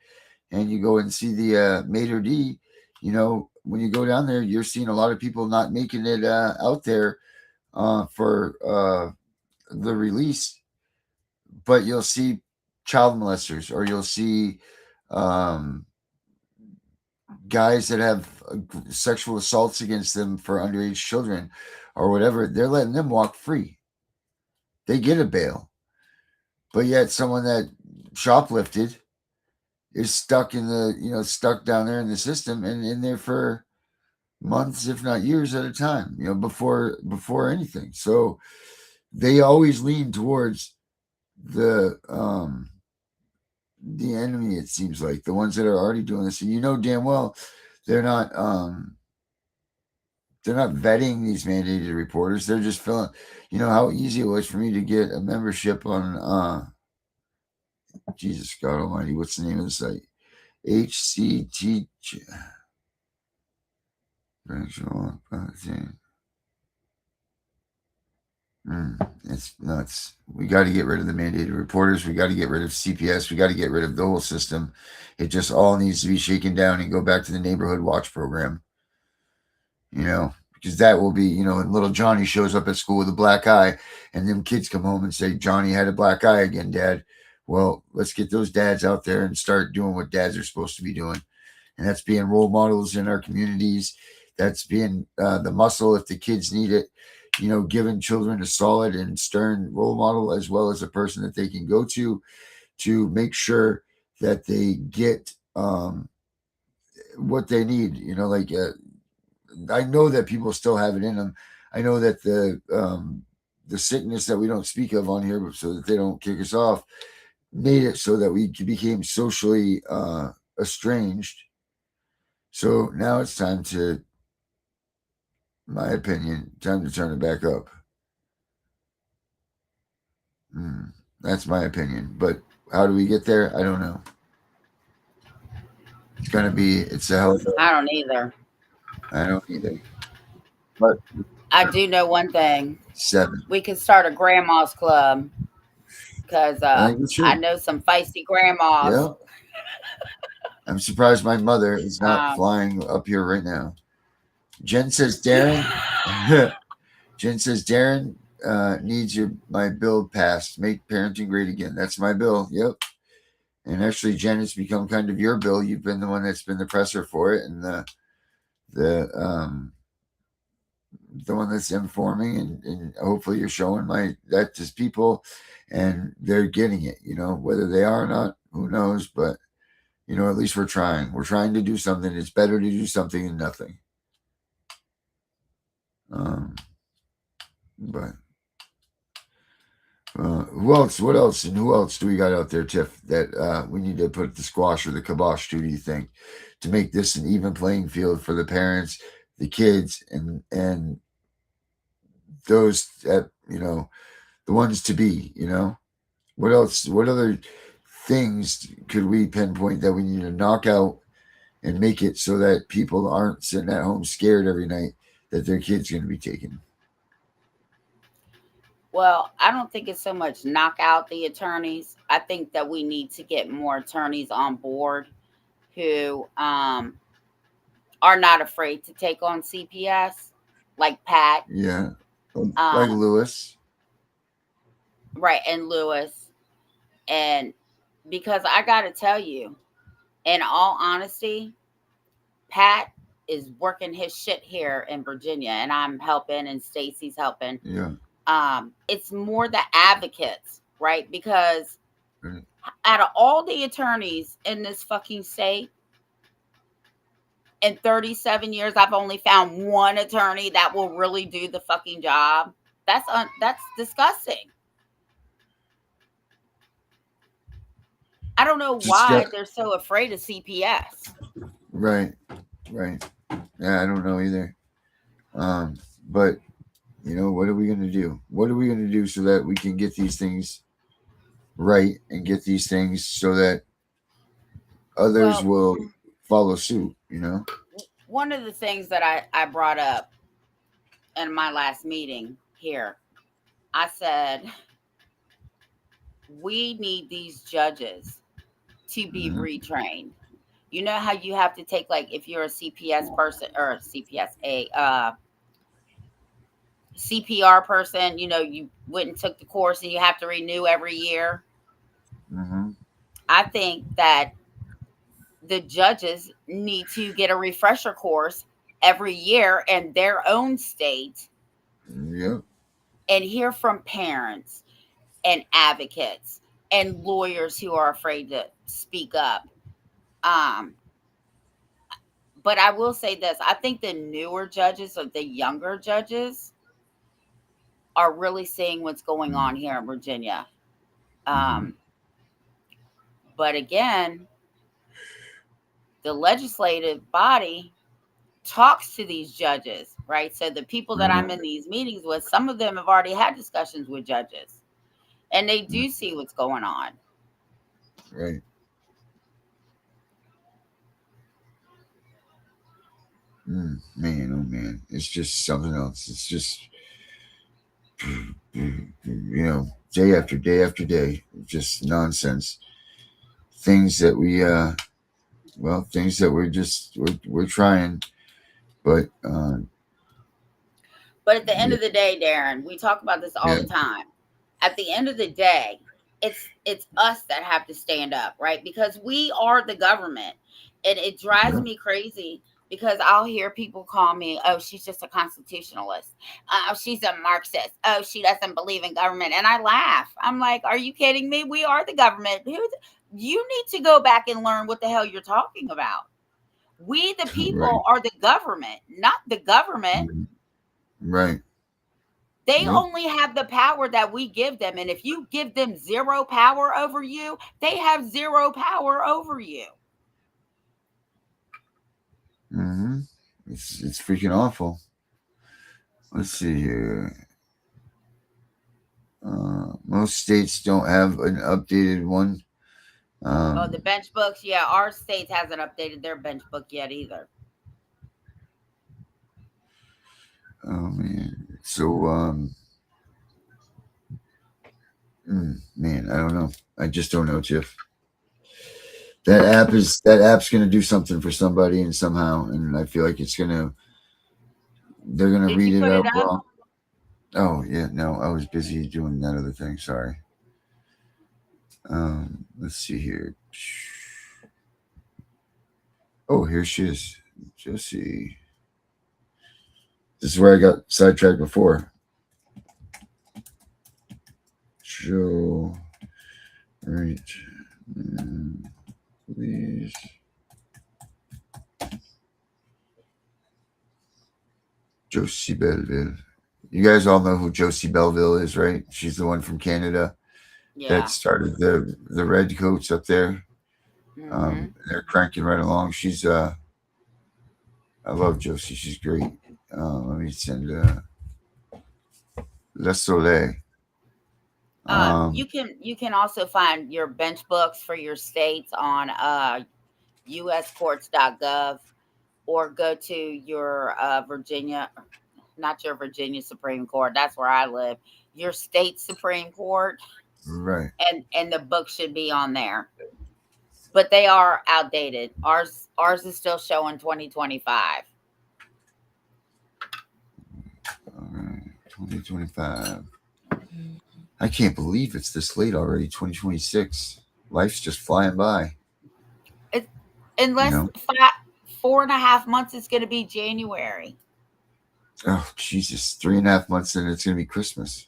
and you go and see the maitre d', when you go down there, you're seeing a lot of people not making it out there for the release, but you'll see child molesters, or you'll see guys that have sexual assaults against them for underage children or whatever. They're letting them walk free. They get a bail. But yet someone that shoplifted is stuck stuck down there in the system and in there for months, if not years at a time, before anything. So they always lean towards the enemy, it seems like, the ones that are already doing this. And damn well they're not vetting these mandated reporters. They're just filling, how easy it was for me to get a membership on Jesus God Almighty, what's the name of the site? HCT. It's nuts. We got to get rid of the mandated reporters. We got to get rid of CPS. We got to get rid of the whole system. It just all needs to be shaken down and go back to the neighborhood watch program. Because that will be, and little Johnny shows up at school with a black eye, and them kids come home and say, Johnny had a black eye again, Dad. Well, let's get those dads out there and start doing what dads are supposed to be doing. And that's being role models in our communities. That's being the muscle if the kids need it. Giving children a solid and stern role model, as well as a person that they can go to make sure that they get what they need. I know that people still have it in them. I know that the sickness that we don't speak of on here, so that they don't kick us off, made it so that we became socially estranged. So now it's time to, my opinion, time to turn it back up. That's my opinion. But how do we get there? I don't know. It's a hell of a, I don't either. I don't either. But I do know one thing. 7. We could start a grandma's club because I think we I should. know some feisty grandmas. Yeah. I'm surprised my mother is not flying up here right now. Jen says, Darren. Jen says, Darren needs my bill passed. Make parenting great again. That's my bill. Yep. And actually, Jen, it's become kind of your bill. You've been the one that's been the presser for it, and the one that's informing, and hopefully you're showing that to people, and they're getting it. Whether they are or not, who knows? But at least we're trying. We're trying to do something. It's better to do something than nothing. But who else? What else? And who else do we got out there, Tiff, that we need to put the squash or the kibosh to, do you think, to make this an even playing field for the parents, the kids, and those that, the ones to be, What else? What other things could we pinpoint that we need to knock out and make it so that people aren't sitting at home scared every night that their kid's going to be taken? Well, I don't think it's so much knock out the attorneys. I think that we need to get more attorneys on board who are not afraid to take on CPS, like Pat. Yeah. Like Lewis. Right, and Lewis. And because I got to tell you, in all honesty, Pat is working his shit here in Virginia, and I'm helping, and Stacy's helping. Yeah. It's more the advocates, right? Because out of all the attorneys in this fucking state, in 37 years, I've only found one attorney that will really do the fucking job. That's disgusting. I don't know why they're so afraid of CPS. Right. Yeah, I don't know either. But what are we going to do? What are we going to do so that we can get these things right and get these things so that others will follow suit, One of the things that I brought up in my last meeting here, I said, we need these judges to be retrained. You know how you have to take, like, if you're a CPS person or a CPR person, you went and took the course and you have to renew every year. Mm-hmm. I think that the judges need to get a refresher course every year in their own state. Yep. And hear from parents and advocates and lawyers who are afraid to speak up. But I will say this. I think the newer judges or the younger judges are really seeing what's going on here in Virginia. But again, the legislative body talks to these judges, right? So the people that I'm in these meetings with, some of them have already had discussions with judges, and they do see what's going on. Right. Man, oh man, it's just something else. It's just, day after day after day, just nonsense. Things that we're trying, but at the end of the day, Darren, we talk about this all the time. At the end of the day, it's us that have to stand up, right? Because we are the government, and it drives me crazy. Because I'll hear people call me, oh, she's just a constitutionalist. Oh, she's a Marxist. Oh, she doesn't believe in government. And I laugh. I'm like, are you kidding me? We are the government. You need to go back and learn what the hell you're talking about. We, the people, are the government, not the government. Right. They only have the power that we give them. And if you give them zero power over you, they have zero power over you. Mm-hmm. It's freaking awful. Let's see here. Most states don't have an updated one. The bench books. Yeah, our state hasn't updated their bench book yet either. Oh man. So man, I don't know. I just don't know, Tiff. That app's gonna do something for somebody and somehow, and I feel like they're gonna read it out wrong. Oh yeah, no, I was busy doing that other thing. Sorry. Let's see here. Oh, here she is, Josie. This is where I got sidetracked before. Show right, please. Josie Belleville. You guys all know who Josie Belleville is, right? She's the one from Canada that started the red coats up there. They're cranking right along. She's I love Josie. She's great. Let me send Le Soleil. You can also find your bench books for your states on uscourts.gov, or go to your Virginia, not your Virginia Supreme Court. That's where I live. Your state Supreme Court. Right. And the book should be on there. But they are outdated. Ours is still showing 2025. All right, 2025. I can't believe it's this late already. 2026. Life's just flying by. In less 4.5 months, it's going to be January. Oh Jesus! 3.5 months, and it's going to be Christmas.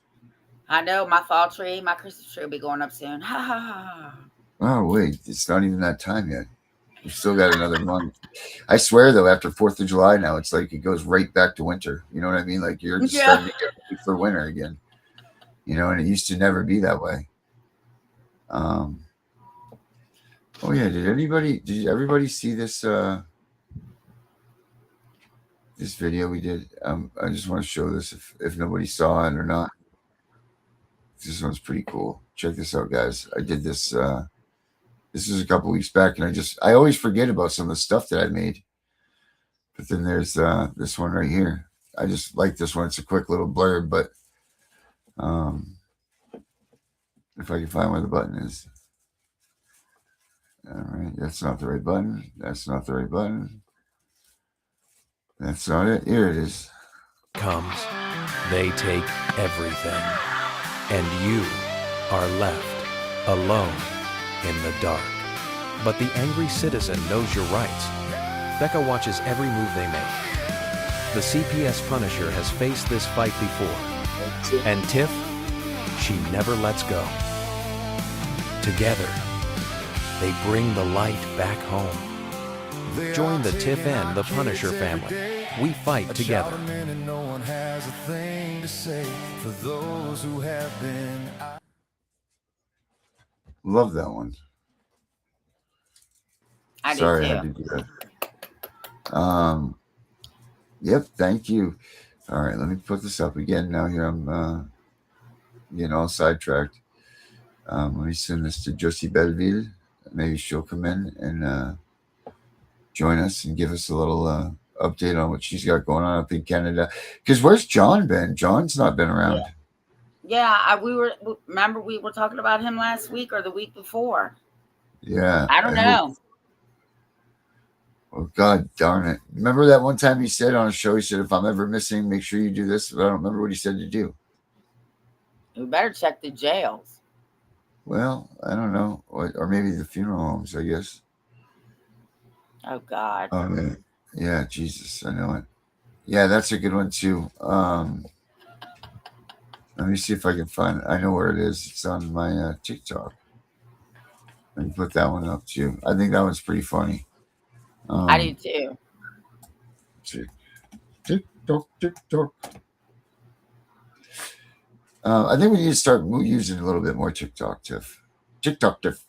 I know. My Christmas tree will be going up soon. Ha ha ha. Oh wait, it's not even that time yet. We've still got another month. I swear though, after 4th of July now, it's like it goes right back to winter. You know what I mean? Like you're just starting to get ready for winter again. And it used to never be that way. Oh yeah, did everybody see this this video we did? I just want to show this if nobody saw it or not. This one's pretty cool. Check this out, guys. I did this this was a couple weeks back, and I always forget about some of the stuff that I made. But then there's this one right here. I just like this one. It's a quick little blurb, but if I can find where the button is. All right, that's not the right button. That's not the right button. That's not it. Here it is. Comes, they take everything, and you are left alone in the dark. But the angry citizen knows your rights. Becca watches every move they make. The CPS Punisher has faced this fight before, and Tiff, she never lets go. Together, they bring the light back home. Join the Tiff and The Punisher family. We fight together. Love that one. Sorry, I had to do that. Yep, thank you. All right, let me put this up again. Now here I'm getting all sidetracked. Let me send this to Josie Belleville. Maybe she'll come in and join us and give us a little update on what she's got going on up in Canada. Because where's John been? John's not been around. Yeah, we were talking about him last week or the week before. Yeah. I don't know. Oh, God darn it. Remember that one time he said on a show, he said, if I'm ever missing, make sure you do this. But I don't remember what he said to do. We better check the jails. Well, I don't know. Or maybe the funeral homes, I guess. Oh, God. Oh, man. Yeah, Jesus. I know it. Yeah, that's a good one, too. Let me see if I can find it. I know where it is. It's on my TikTok. Let me put that one up, too. I think that one's pretty funny. I do, too. TikTok. I think we need to start using a little bit more TikTok, Tiff. TikTok, Tiff.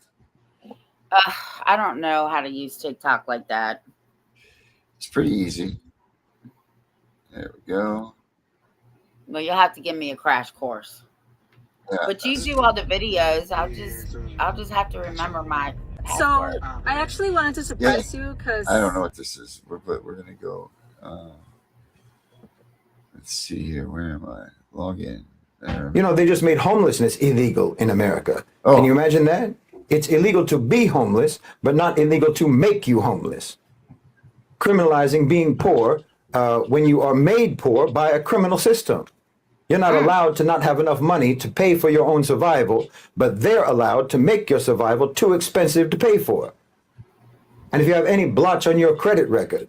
I don't know how to use TikTok like that. It's pretty easy. There we go. Well, you'll have to give me a crash course. Yeah, But you do all the videos. I'll just have to remember my password. So I actually wanted to surprise you because I don't know what this is, but we're gonna go. Let's see here. Where am I? Log in. There. You know, they just made homelessness illegal in America. Oh. Can you imagine that? It's illegal to be homeless, but not illegal to make you homeless. Criminalizing being poor when you are made poor by a criminal system. You're not allowed to not have enough money to pay for your own survival, but they're allowed to make your survival too expensive to pay for. And if you have any blotch on your credit record,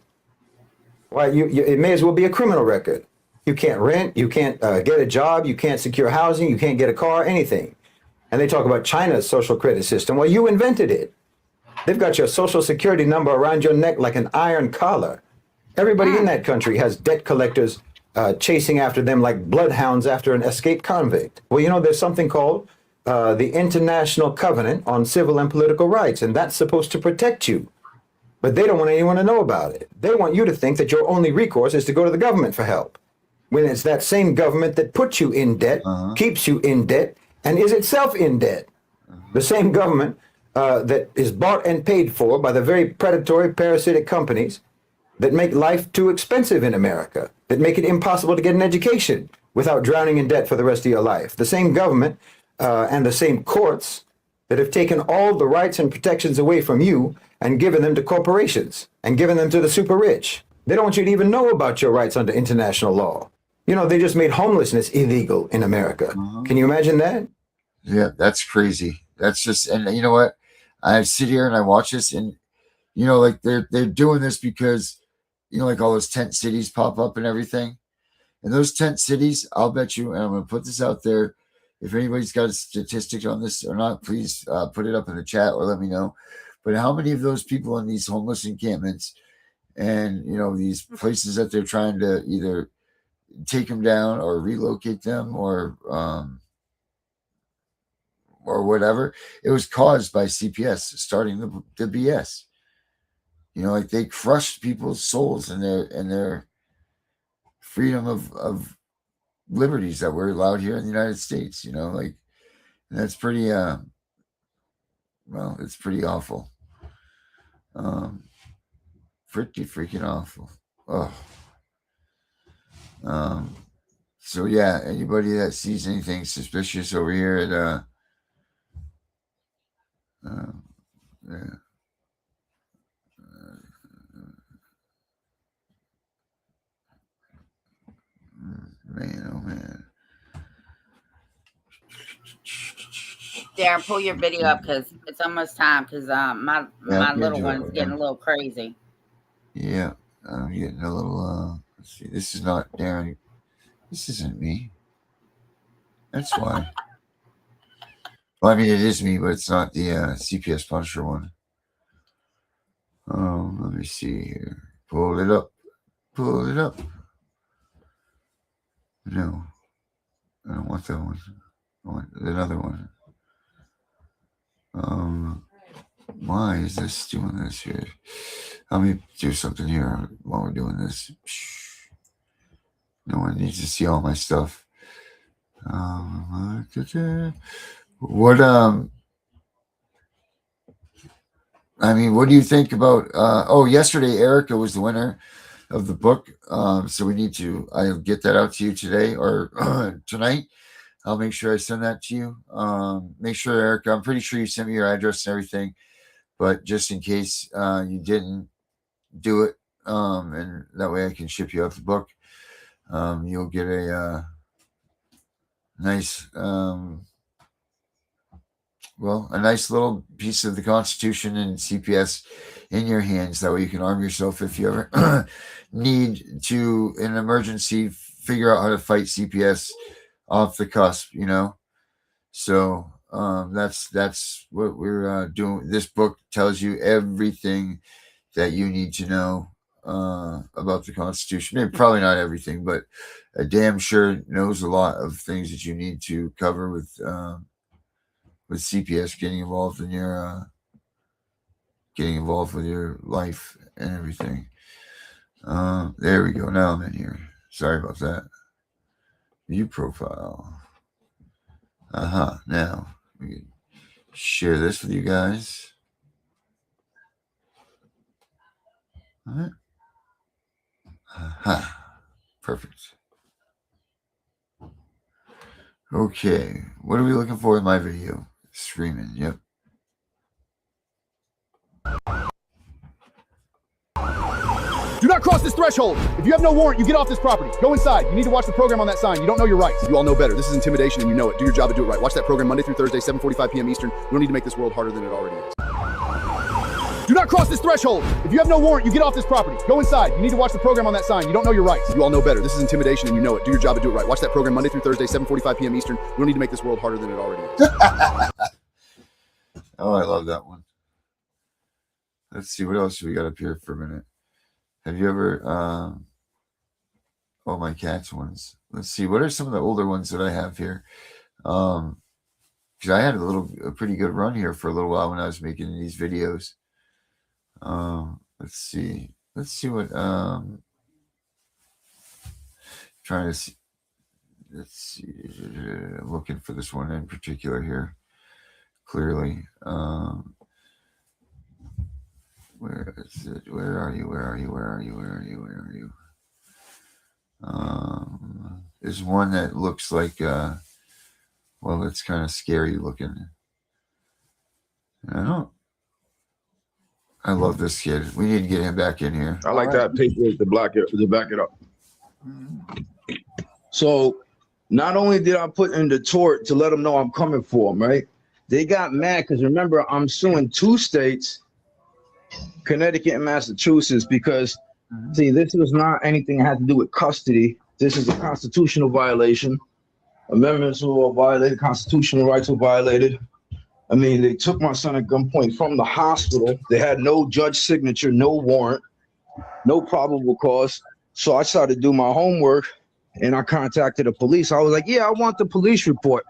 why, it may as well be a criminal record. You can't rent, you can't get a job, you can't secure housing, you can't get a car, anything. And they talk about China's social credit system. Well, you invented it. They've got your social security number around your neck like an iron collar. Everybody in that country has debt collectors chasing after them like bloodhounds after an escaped convict. Well, you know, there's something called the International Covenant on Civil and Political Rights, and that's supposed to protect you. But they don't want anyone to know about it. They want you to think that your only recourse is to go to the government for help, when it's that same government that puts you in debt, keeps you in debt, and is itself in debt. The same government that is bought and paid for by the very predatory, parasitic companies that make life too expensive in America, that make it impossible to get an education without drowning in debt for the rest of your life. The same government and the same courts that have taken all the rights and protections away from you and given them to corporations and given them to the super rich. They don't want you to even know about your rights under international law. You know, they just made homelessness illegal in America. Can you imagine that? Yeah, that's crazy. That's just, and you know what? I sit here and I watch this, and you know, like they're doing this because, you know, like all those tent cities pop up and everything. And those tent cities, I'll bet you, and I'm going to put this out there. If anybody's got a statistic on this or not, please put it up in the chat or let me know. But how many of those people in these homeless encampments and, you know, these places that they're trying to either take them down or relocate them or whatever, it was caused by CPS starting the BS. You know, like they crushed people's souls and their freedom of liberties that were allowed here in the United States. You know, like, and that's pretty well, it's pretty awful. Pretty freaking awful. Oh. So yeah, anybody that sees anything suspicious over here at yeah. Man, oh man. Darren, pull your video up because it's almost time because my little one's getting a little crazy. Yeah, I'm getting a little let's see, this is not Darren. This isn't me. That's why. Well, I mean, it is me, but it's not the CPS Punisher one. Let me see here. Pull it up. Pull it up. No, I don't want that one. I want another one. Why is this doing this here? Let me do something here while we're doing this. No one needs to see all my stuff. What I mean, what do you think about yesterday Erica was the winner of the book. So we need to I'll get that out to you today or tonight. I'll make sure I send that to you. Make sure, Erica, I'm pretty sure you sent me your address and everything, but just in case you didn't do it, and that way I can ship you out the book. You'll get a nice a nice little piece of the Constitution and CPS in your hands. That way you can arm yourself if you ever need to, in an emergency, figure out how to fight CPS off the cusp, you know. So that's what we're doing. This book tells you everything that you need to know about the Constitution. Maybe probably not everything, but damn sure knows a lot of things that you need to cover with CPS getting involved in your with your life and everything. There we go. Now I'm in here. Sorry about that. View profile. Now we can share this with you guys. All right. Perfect. Okay. What are we looking for in my video? Screaming. Yep. Do not cross this threshold. If you have no warrant, you get off this property. Go inside. You need to watch the program on that sign. You don't know your rights. You all know better. This is intimidation and you know it. Do your job and do it right. Watch that program Monday through Thursday, 7:45 p.m. Eastern. We don't need to make this world harder than it already is. Do not cross this threshold. If you have no warrant, you get off this property. Go inside. You need to watch the program on that sign. You don't know your rights. You all know better. This is intimidation and you know it. Do your job and do it right. Watch that program Monday through Thursday, 7:45 p.m. Eastern. We don't need to make this world harder than it already is. Oh, I love that one. Let's see. What else do we got up here for a minute? Have you ever, oh, my cats ones. Let's see. What are some of the older ones that I have here? Because I had a pretty good run here for a little while when I was making these videos. Let's see. Let's see what, trying to see. Let's see. I'm looking for this one in particular here. Clearly. Where is it? Where are you? There's one that looks like, well, it's kind of scary looking. I love this kid. We need to get him back in here. I like that paper to back it up. So not only did I put in the tort to let them know I'm coming for them, right? They got mad because remember, I'm suing 2 states, Connecticut and Massachusetts, because see, this was not anything that had to do with custody. This is a constitutional violation. Amendments were violated, constitutional rights were violated. I mean, they took my son at gunpoint from the hospital. They had no judge signature, no warrant, no probable cause. So I started to do my homework and I contacted the police. I was like, yeah, I want the police report.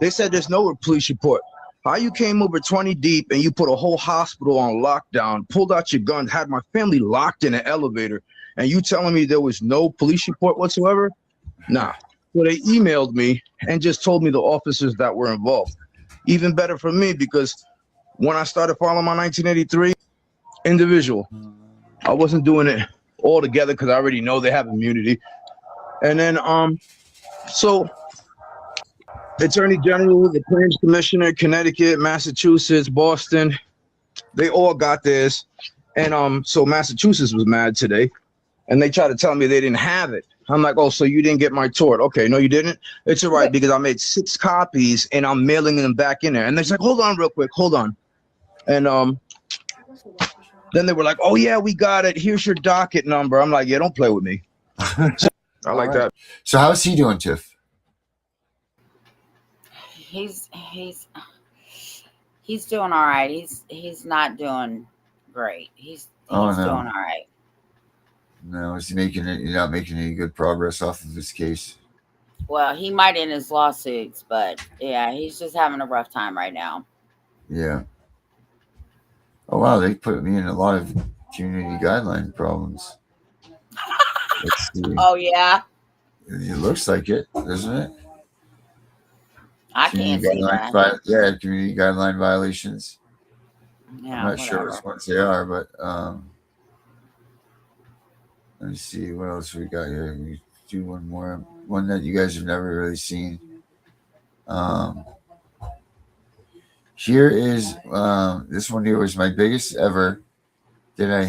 They said there's no police report. How you came over 20 deep and you put a whole hospital on lockdown, pulled out your gun, had my family locked in an elevator, and you telling me there was no police report whatsoever? Nah. So they emailed me and just told me the officers that were involved. Even better for me, because when I started filing my 1983 individual, I wasn't doing it all together because I already know they have immunity. And then so Attorney General, the Claims Commissioner, Connecticut, Massachusetts, Boston, they all got this. And so Massachusetts was mad today, and they tried to tell me they didn't have it. I'm like, oh, so you didn't get my tort? Okay, no, you didn't? It's all right, because I made 6 copies and I'm mailing them back in there. And they're like, hold on real quick, hold on. And then they were like, oh yeah, we got it. Here's your docket number. I'm like, yeah, don't play with me. So, I like that. So how's he doing, Tiff? He's doing all right. He's not doing great. He's doing all right. No, is he making it? You're not making any good progress off of this case. Well, he might in his lawsuits, but yeah, he's just having a rough time right now. Yeah. Oh wow, they put me in a lot of community guideline problems. Let's see. Oh yeah. It looks like it, doesn't it? I can't see that. Yeah, community guideline violations. Yeah, I'm not sure which ones they are, but let me see what else we got here. We do one more, one that you guys have never really seen. Here is this one here was my biggest ever that I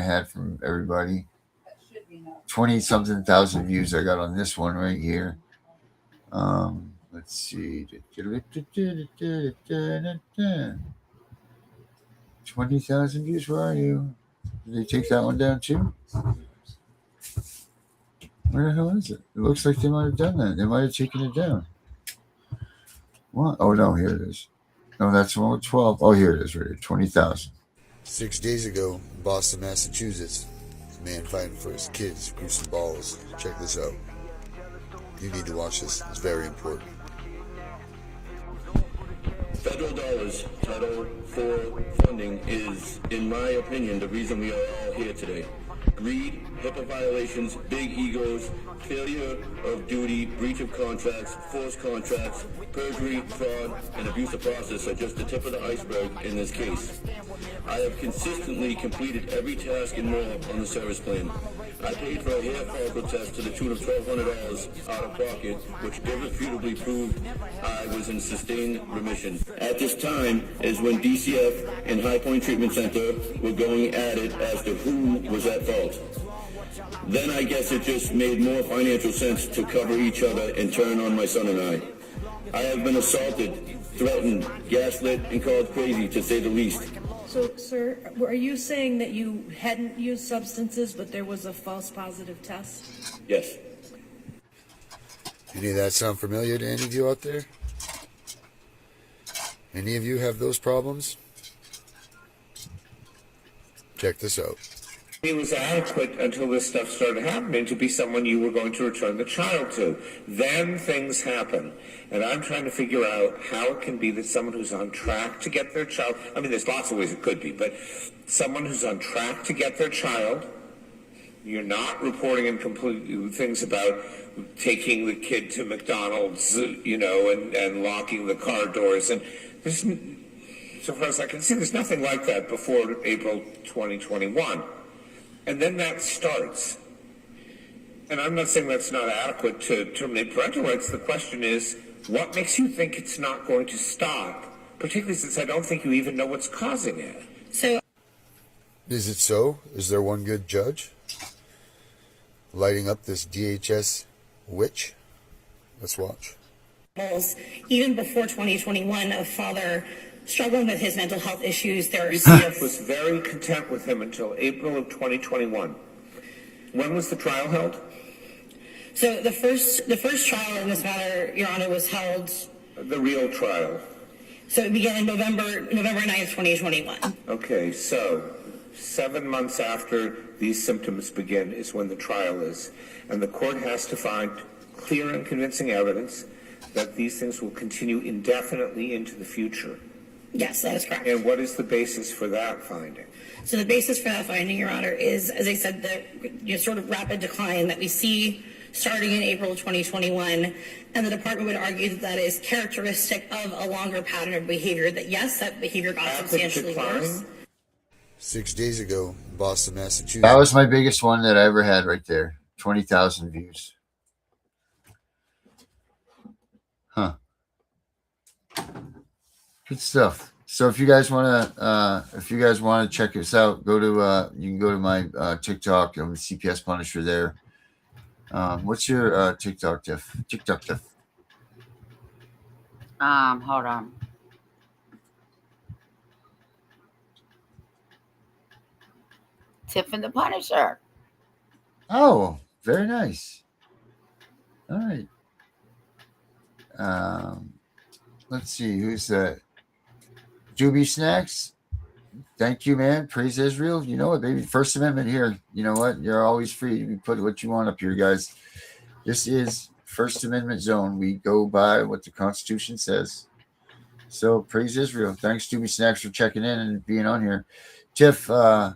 had from everybody. 20-something thousand views I got on this one right here. Let's see. 20,000 views. Where are you? Did they take that one down too? Where the hell is it? It looks like they might have done that. They might have taken it down. What? Oh no, here it is. No, that's the one with 12. Oh, here it is right here. 20,000. 6 days ago in Boston, Massachusetts, a man fighting for his kids grew some balls. Check this out. You need to watch this. It's very important. Federal dollars, Title IV funding is, in my opinion, the reason we are all here today. Greed, HIPAA violations, big egos, failure of duty, breach of contracts, forced contracts, perjury, fraud, and abuse of process are just the tip of the iceberg in this case. I have consistently completed every task and more on the service plan. I paid for a hair follicle test to the tune of $1,200 out of pocket, which irrefutably proved I was in sustained remission. At this time is when DCF and High Point Treatment Center were going at it as to who was at fault. Then I guess it just made more financial sense to cover each other and turn on my son and I. I have been assaulted, threatened, gaslit, and called crazy, to say the least. So, sir, are you saying that you hadn't used substances, but there was a false positive test? Yes. Any of that sound familiar to any of you out there? Any of you have those problems? Check this out. He was adequate until this stuff started happening to be someone you were going to return the child to. Then things happen. And I'm trying to figure out how it can be that someone who's on track to get their child, I mean, there's lots of ways it could be, but someone who's on track to get their child, you're not reporting in complete things about taking the kid to McDonald's, you know, and locking the car doors. And there's, so far as I can see, there's nothing like that before April 2021. And then that starts. And I'm not saying that's not adequate to terminate parental rights. The question is, what makes you think it's not going to stop? Particularly since I don't think you even know what's causing it. So, is it so? Is there one good judge lighting up this DHS witch? Let's watch. Even before 2021, a father struggling with his mental health issues. DCF was very content with him until April of 2021. When was the trial held? So the first trial in this matter, Your Honor, was held. The real trial. So it began in November 9th, 2021. Okay, so 7 months after these symptoms begin is when the trial is. And the court has to find clear and convincing evidence that these things will continue indefinitely into the future. Yes, that is correct. And what is the basis for that finding? So the basis for that finding, Your Honor, is, as I said, the sort of rapid decline that we see starting in April of 2021. And the department would argue that that is characteristic of a longer pattern of behavior, that yes, that behavior got substantially worse. 6 days ago in Boston, Massachusetts. That was my biggest one that I ever had right there. 20,000 views. Huh. Good stuff. So if you guys want to check us out, go to you can go to my TikTok. I'm the CPS Punisher there. What's your TikTok, Tiff? TikTok, Tiff. Hold on. Tiff and The Punisher. Oh, very nice. All right. Let's see, who's that? Juby Snacks. Thank you, man. Praise Israel. You know what, baby? First Amendment here. You know what? You're always free. You can put what you want up here, guys. This is First Amendment zone. We go by what the Constitution says. So praise Israel. Thanks, Juby Snacks, for checking in and being on here. Tiff, when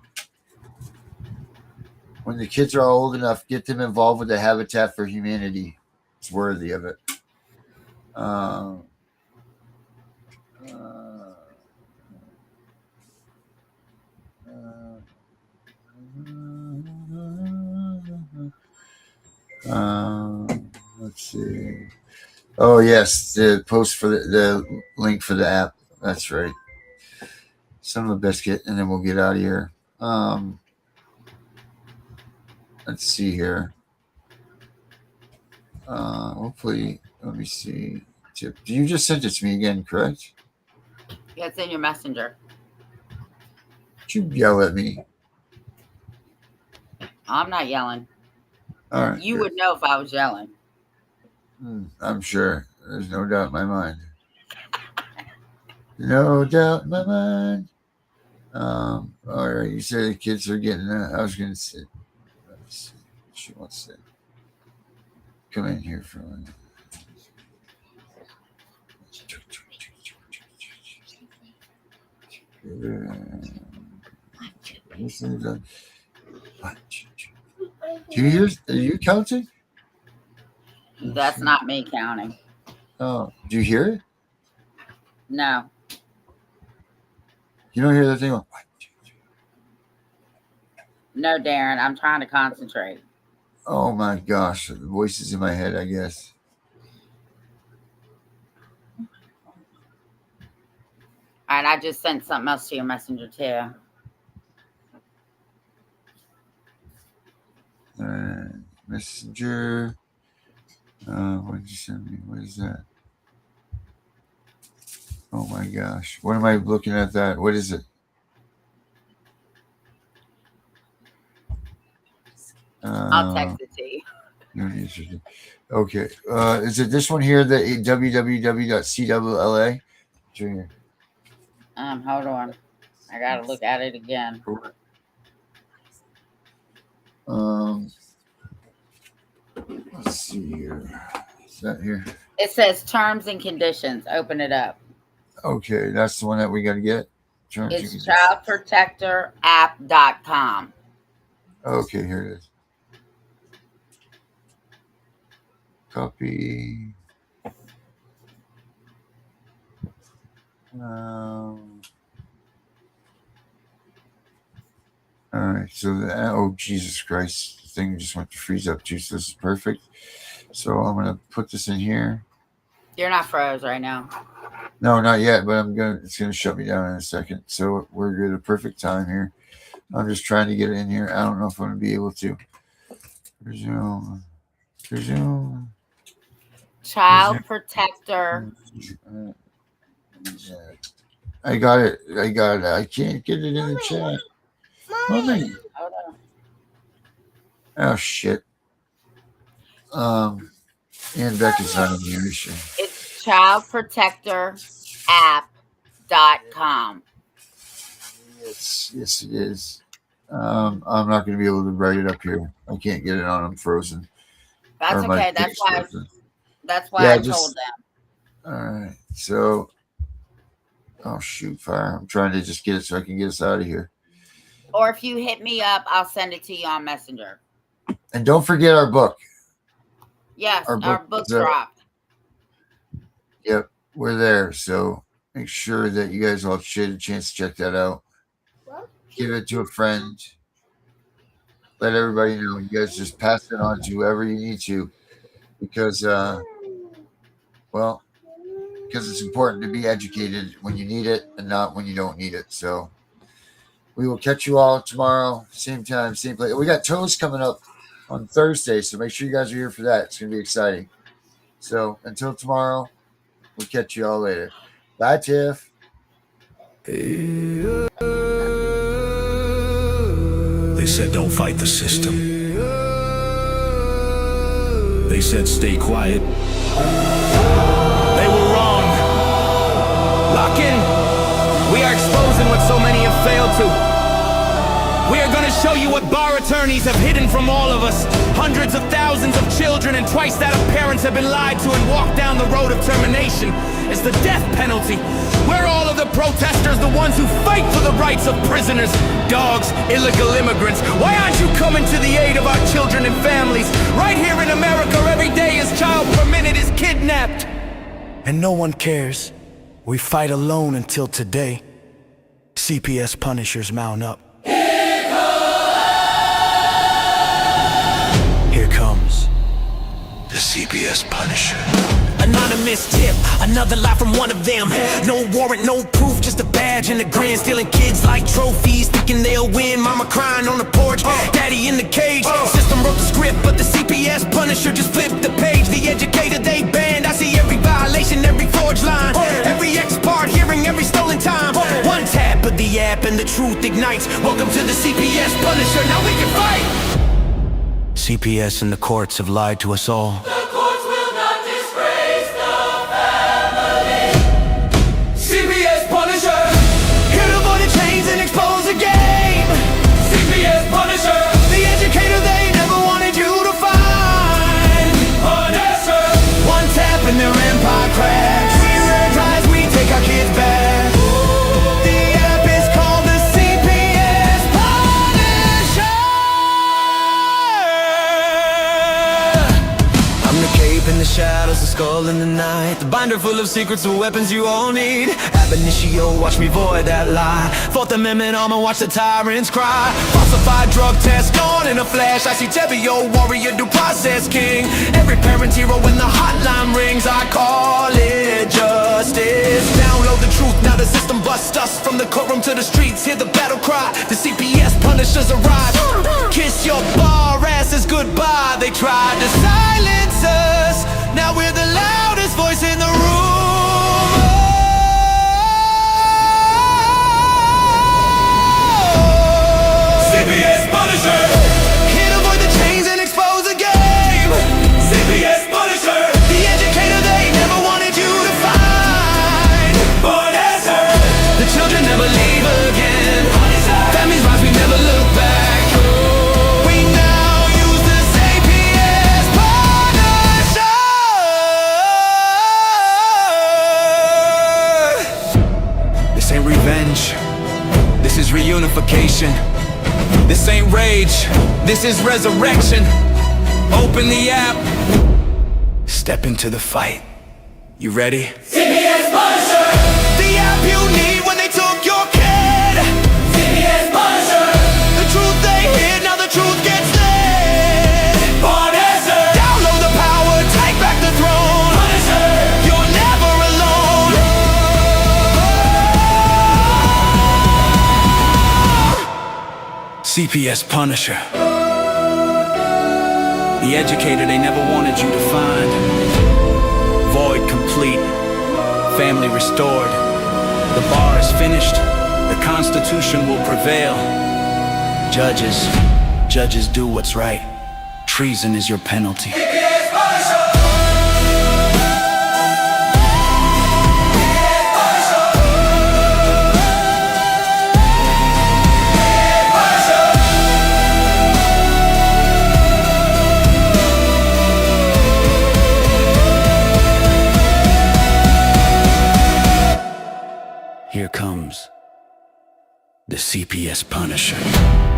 the kids are old enough, get them involved with the Habitat for Humanity. It's worthy of it. Let's see. Oh yes, the post for the link for the app. That's right. Son of a biscuit, and then we'll get out of here. Let's see here. Hopefully, let me see. You just sent it to me again, correct? Yeah, it's in your messenger. Did you yell at me? I'm not yelling. All right. You would know if I was yelling. I'm sure. There's no doubt in my mind. No doubt in my mind. All right, you said the kids are getting I was going to say, let's see. She wants to come in here for one. Do you hear? Are you counting? That's not me counting. Oh, do you hear it? No. You don't hear that thing? Going, no, Darren, I'm trying to concentrate. oh my gosh, the voices in my head, I guess. And I just sent something else to your messenger too. Messenger. What did you send me? What is that? Oh my gosh. What am I looking at that? What is it? I'll text it to you. Okay. Is it this one here, the www.cwla? Junior. Hold on. I gotta look at it again. Let's see here. Is that here? It says terms and conditions. Open it up. Okay, that's the one that we got to get. It's childprotectorapp.com. Okay, here it is. Copy. All right, so oh Jesus Christ, the thing just went to freeze up too, so this is perfect. So I'm gonna put this in here. You're not froze right now. No, not yet, but it's gonna shut me down in a second. So we're good, a perfect time here. I'm just trying to get it in here. I don't know if I'm gonna be able to. Resume. Child protector. I got it. I can't get it in the chat. Mommy. Oh shit. And Becca's not in here. It's childprotectorapp.com. Yes, it is. I'm not going to be able to write it up here. I can't get it on. I'm frozen. That's okay. That's why I told them. All right. So, oh shoot, fire! I'm trying to just get it so I can get us out of here. Or if you hit me up, I'll send it to you on Messenger. And don't forget our book. Yes, our book dropped. Yep, we're there. So make sure that you guys all have a chance to check that out. Give it to a friend. Let everybody know. You guys just pass it on to whoever you need to, because it's important to be educated when you need it and not when you don't need it. So we will catch you all tomorrow, same time, same place. We got Toes coming up on Thursday, so make sure you guys are here for that. It's going to be exciting. So until tomorrow, we'll catch you all later. Bye, Tiff. They said don't fight the system. They said stay quiet. They were wrong. Lock in. We are exposing what so many have failed to. We are going to show you what bar attorneys have hidden from all of us. Hundreds of thousands of children and twice that of parents have been lied to and walked down the road of termination. It's the death penalty. We're all of the protesters, the ones who fight for the rights of prisoners, dogs, illegal immigrants. Why aren't you coming to the aid of our children and families? Right here in America, every day a child per minute is kidnapped. And no one cares. We fight alone until today. CPS Punishers mount up. Here comes the CPS Punisher. Anonymous tip, another lie from one of them. No warrant, no proof, just a badge and a grin. Stealing kids like trophies, thinking they'll win. Mama crying on the porch, daddy in the cage. System wrote the script, but the CPS Punisher just flipped the page. The educator they banned, I see every violation, every forged line, every ex-part hearing, every stolen time. One tap of the app and the truth ignites. Welcome to the CPS Punisher, now we can fight. CPS and the courts have lied to us all. The courts will not disgrace the family. CPS Punisher, here to avoid the chains and expose. skull in the night, the binder full of secrets and weapons you all need. Ab initio, watch me void that lie. Fourth Amendment armor, watch the tyrants cry. Falsified drug test, gone in a flash. I see Tebio, warrior, due process king. Every parent hero when the hotline rings, I call it justice. Download the truth, now the system busts us. From the courtroom to the streets, hear the battle cry. The CPS punishers arrive. Kiss your bar asses goodbye. They tried to silence us, now we're the loudest voice in the room. CPS Punisher, Here to avoid the chains and expose the game. CPS Punisher, The educator they never wanted you to find. born as her. The children never leave again. Families rise, we never look back. We now use the CPS Punisher. This ain't revenge, this is reunification. This ain't rage, this is resurrection. Open the app, step into the fight. You ready? CPS Punisher, The app you need when they took your kid. CPS Punisher, The truth they hid, now the truth gets lit. born as her. Download the power, take back the throne. Punisher, You're never alone. CPS Punisher. The educator they never wanted you to find. Void complete, family restored. The bar is finished, the Constitution will prevail. Judges do what's right. Treason is your penalty. CPS Punisher. Here comes the CPS Punisher.